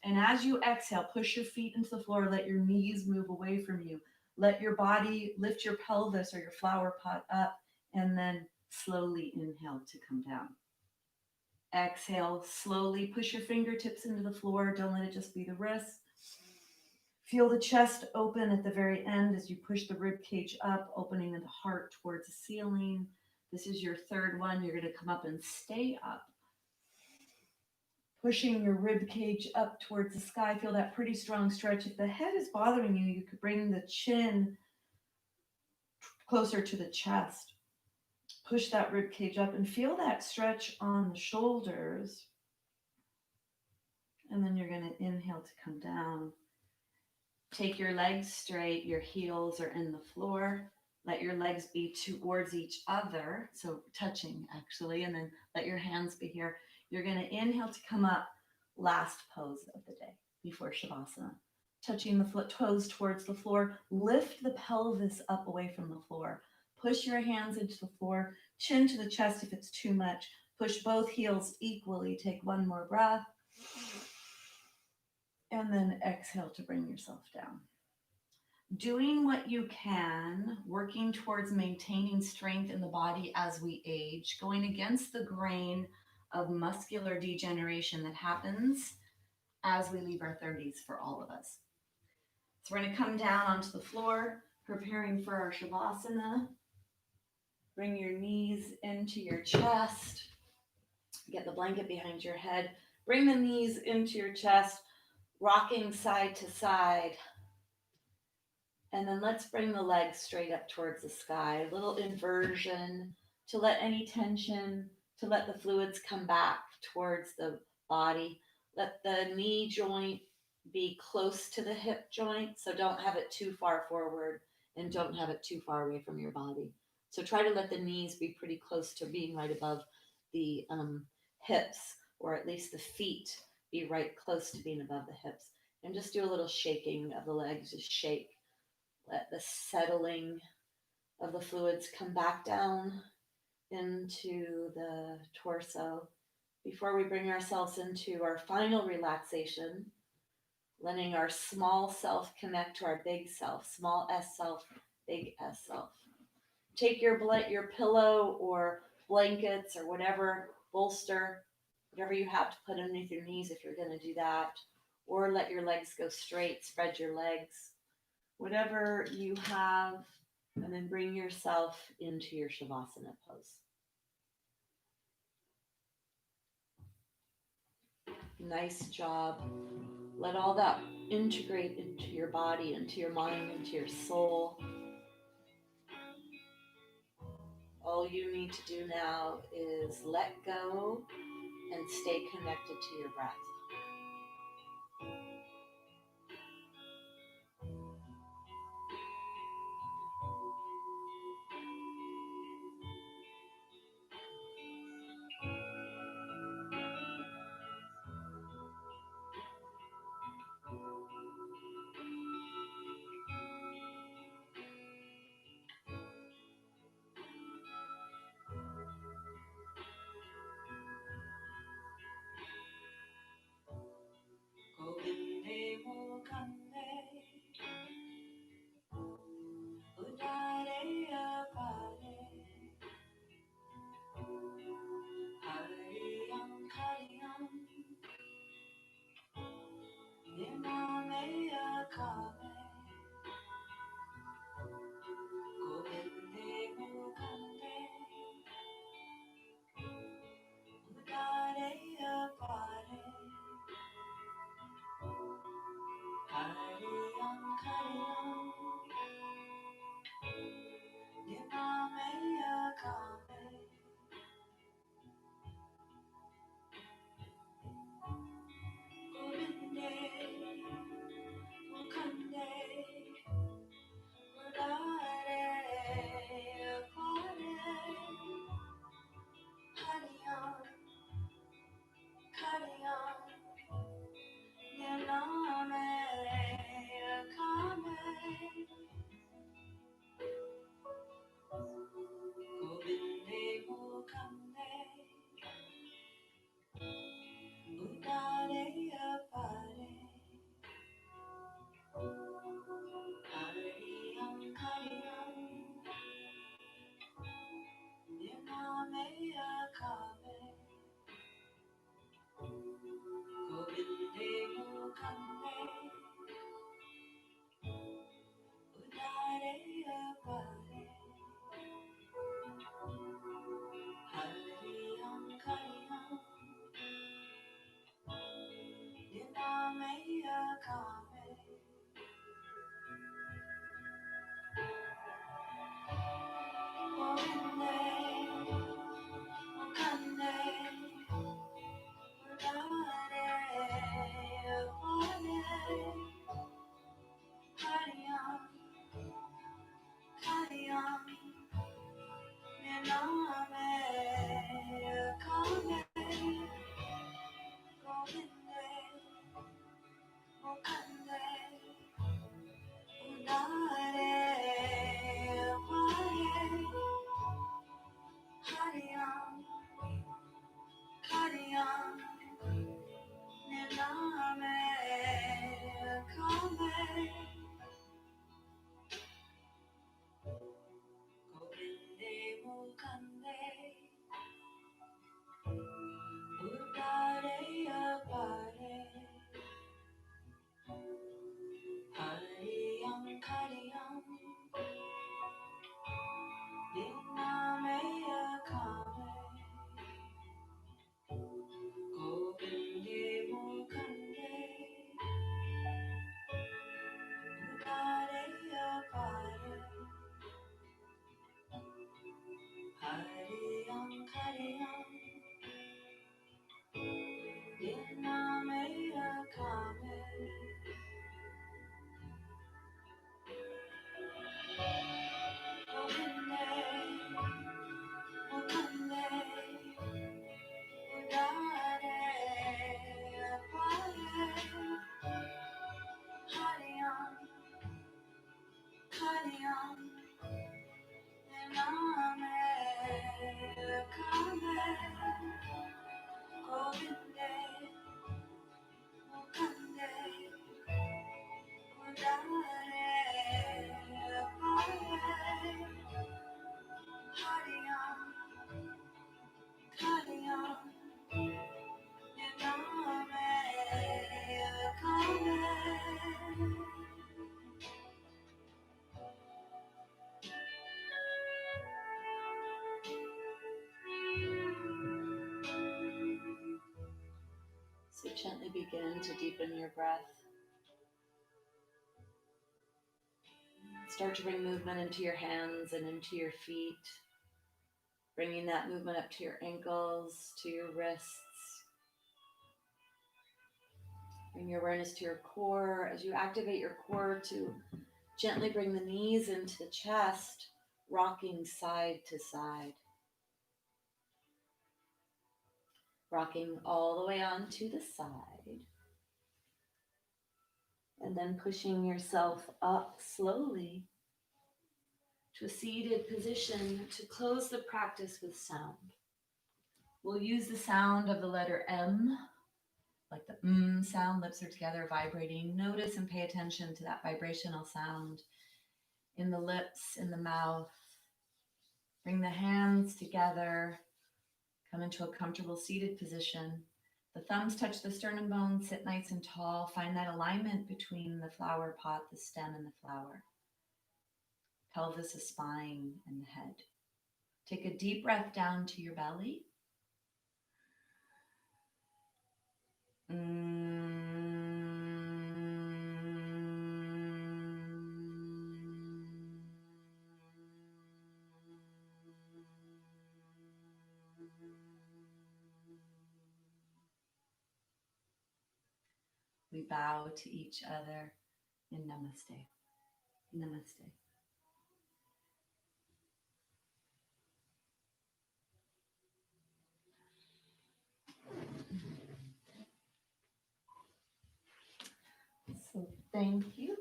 And as you exhale, push your feet into the floor. Let your knees move away from you. Let your body lift your pelvis or your flower pot up. And then slowly inhale to come down. Exhale, slowly push your fingertips into the floor. Don't let it just be the wrists. Feel the chest open at the very end as you push the rib cage up, opening the heart towards the ceiling. This is your third one. You're going to come up and stay up. Pushing your rib cage up towards the sky. Feel that pretty strong stretch. If the head is bothering you, you could bring the chin closer to the chest. Push that rib cage up and feel that stretch on the shoulders. And then you're going to inhale to come down. Take your legs straight. Your heels are in the floor. Let your legs be towards each other. So touching actually, and then let your hands be here. You're going to inhale to come up, last pose of the day before Shavasana. Touching the foot toes towards the floor, lift the pelvis up away from the floor. Push your hands into the floor, chin to the chest if it's too much. Push both heels equally. Take one more breath. And then exhale to bring yourself down. Doing what you can, working towards maintaining strength in the body as we age, going against the grain of muscular degeneration that happens as we leave our 30s for all of us. So we're going to come down onto the floor, preparing for our Shavasana. Bring your knees into your chest. Get the blanket behind your head. Bring the knees into your chest, rocking side to side. And then let's bring the legs straight up towards the sky. A little inversion to let any tension, to let the fluids come back towards the body. Let the knee joint be close to the hip joint. So don't have it too far forward and don't have it too far away from your body. So try to let the knees be pretty close to being right above the hips, or at least the feet be right close to being above the hips. And just do a little shaking of the legs, just shake. Let the settling of the fluids come back down into the torso before we bring ourselves into our final relaxation, letting our small self connect to our big self, small S self, big S self. Take your pillow or blankets or whatever, bolster, whatever you have to put underneath your knees if you're going to do that, or let your legs go straight, spread your legs. Whatever you have, and then bring yourself into your Shavasana pose. Nice job. Let all that integrate into your body, into your mind, into your soul. All you need to do now is let go and stay connected to your breath. So gently begin to deepen your breath. Start to bring movement into your hands and into your feet, bringing that movement up to your ankles, to your wrists. Bring your awareness to your core as you activate your core to gently bring the knees into the chest, rocking side to side. Rocking all the way onto the side. And then pushing yourself up slowly to a seated position to close the practice with sound. We'll use the sound of the letter M, like the sound, lips are together, vibrating. Notice and pay attention to that vibrational sound in the lips, in the mouth. Bring the hands together, come into a comfortable seated position. The thumbs touch the sternum bone, sit nice and tall. Find that alignment between the flower pot, the stem, and the flower. Pelvis, the spine, and the head. Take a deep breath down to your belly. We bow to each other in namaste. Namaste. So thank you.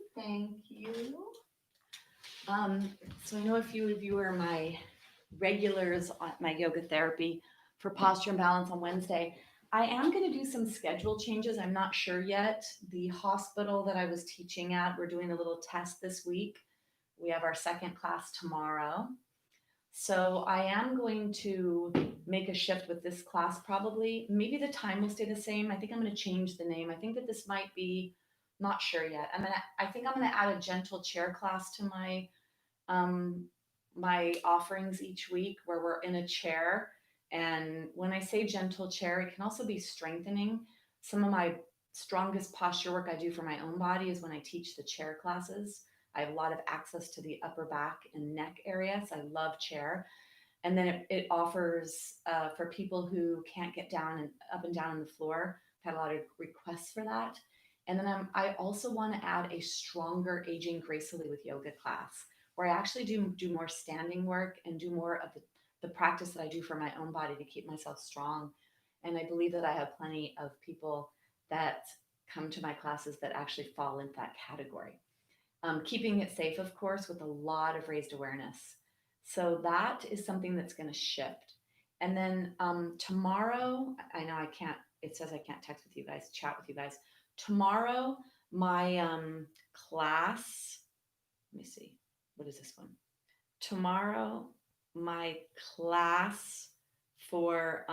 So I know a few of you are my regulars at my yoga therapy for posture and balance on Wednesday. I am going to do some schedule changes. I'm not sure yet. The hospital that I was teaching at, we're doing a little test this week. We have our second class tomorrow. So I am going to make a shift with this class probably. Maybe the time will stay the same. I think I'm going to change the name. I think that this might be, not sure yet. I think I'm going to add a gentle chair class to my offerings each week where we're in a chair. And when I say gentle chair, it can also be strengthening. Some of my strongest posture work I do for my own body is when I teach the chair classes. I have a lot of access to the upper back and neck area, so I love chair. And then it offers for people who can't get down and up and down on the floor. I've had a lot of requests for that. And then I also want to add a stronger aging gracefully with yoga class, where I actually do more standing work and do more of the practice that I do for my own body to keep myself strong. And I believe that I have plenty of people that come to my classes that actually fall into that category. Keeping it safe, of course, with a lot of raised awareness. So that is something that's going to shift. And then tomorrow, I know I can't, it says I can't text with you guys, chat with you guys. Tomorrow, my class, let me see, what is this one? Tomorrow, my class for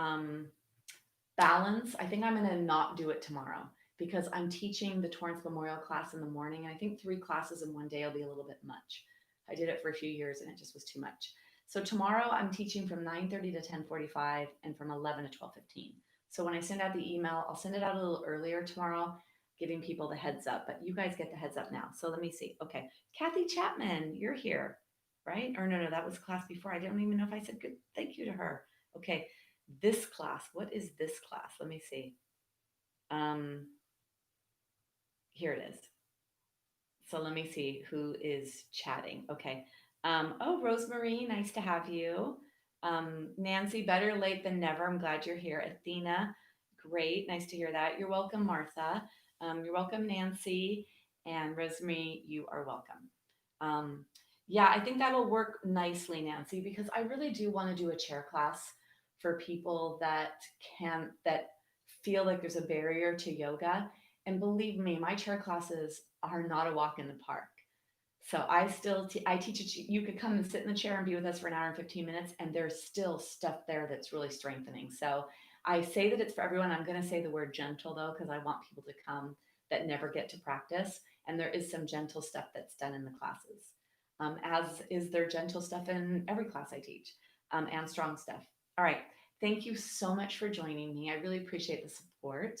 balance, I think I'm going to not do it tomorrow because I'm teaching the Torrance Memorial class in the morning. And I think 3 classes in one day will be a little bit much. I did it for a few years and it just was too much. So tomorrow I'm teaching from 9:30 to 10:45 and from 11 to 12:15. So when I send out the email, I'll send it out a little earlier tomorrow, giving people the heads up, but you guys get the heads up now. So let me see. Okay. Kathy Chapman, you're here, right? Or no, that was class before. I don't even know if I said good thank you to her. Okay. This class, what is this class? Let me see. Here it is. So let me see who is chatting. Okay. Oh, Rosemary, nice to have you. Nancy, better late than never. I'm glad you're here. Athena, great. Nice to hear that. You're welcome, Martha. You're welcome, Nancy. And Rosemary, you are welcome. Yeah, I think that'll work nicely, Nancy, because I really do want to do a chair class for people that feel like there's a barrier to yoga. And believe me, my chair classes are not a walk in the park. So I teach it. You could come and sit in the chair and be with us for an hour and 15 minutes, and there's still stuff there that's really strengthening. So I say that it's for everyone. I'm going to say the word gentle though, because I want people to come that never get to practice. And there is some gentle stuff that's done in the classes, as is there gentle stuff in every class I teach, and strong stuff. All right. Thank you so much for joining me. I really appreciate the support.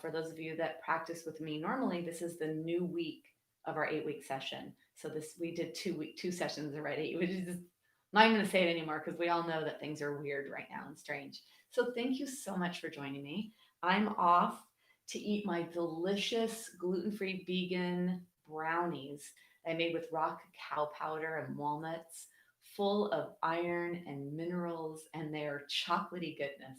For those of you that practice with me, normally this is the new week of our 8-week session. So we did 2 sessions already, which is just, I'm not even going to say it anymore because we all know that things are weird right now and strange. So thank you so much for joining me. I'm off to eat my delicious gluten-free vegan brownies I made with raw cacao powder and walnuts, full of iron and minerals and their chocolatey goodness.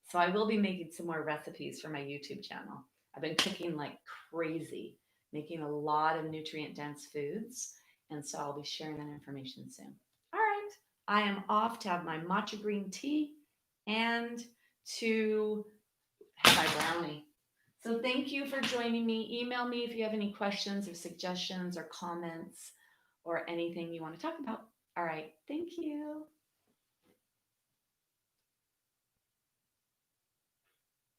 So I will be making some more recipes for my YouTube channel. I've been cooking like crazy, making a lot of nutrient dense foods. And so I'll be sharing that information soon. All right. I am off to have my matcha green tea and to have my brownie. So thank you for joining me. Email me if you have any questions or suggestions or comments or anything you want to talk about. All right. Thank you.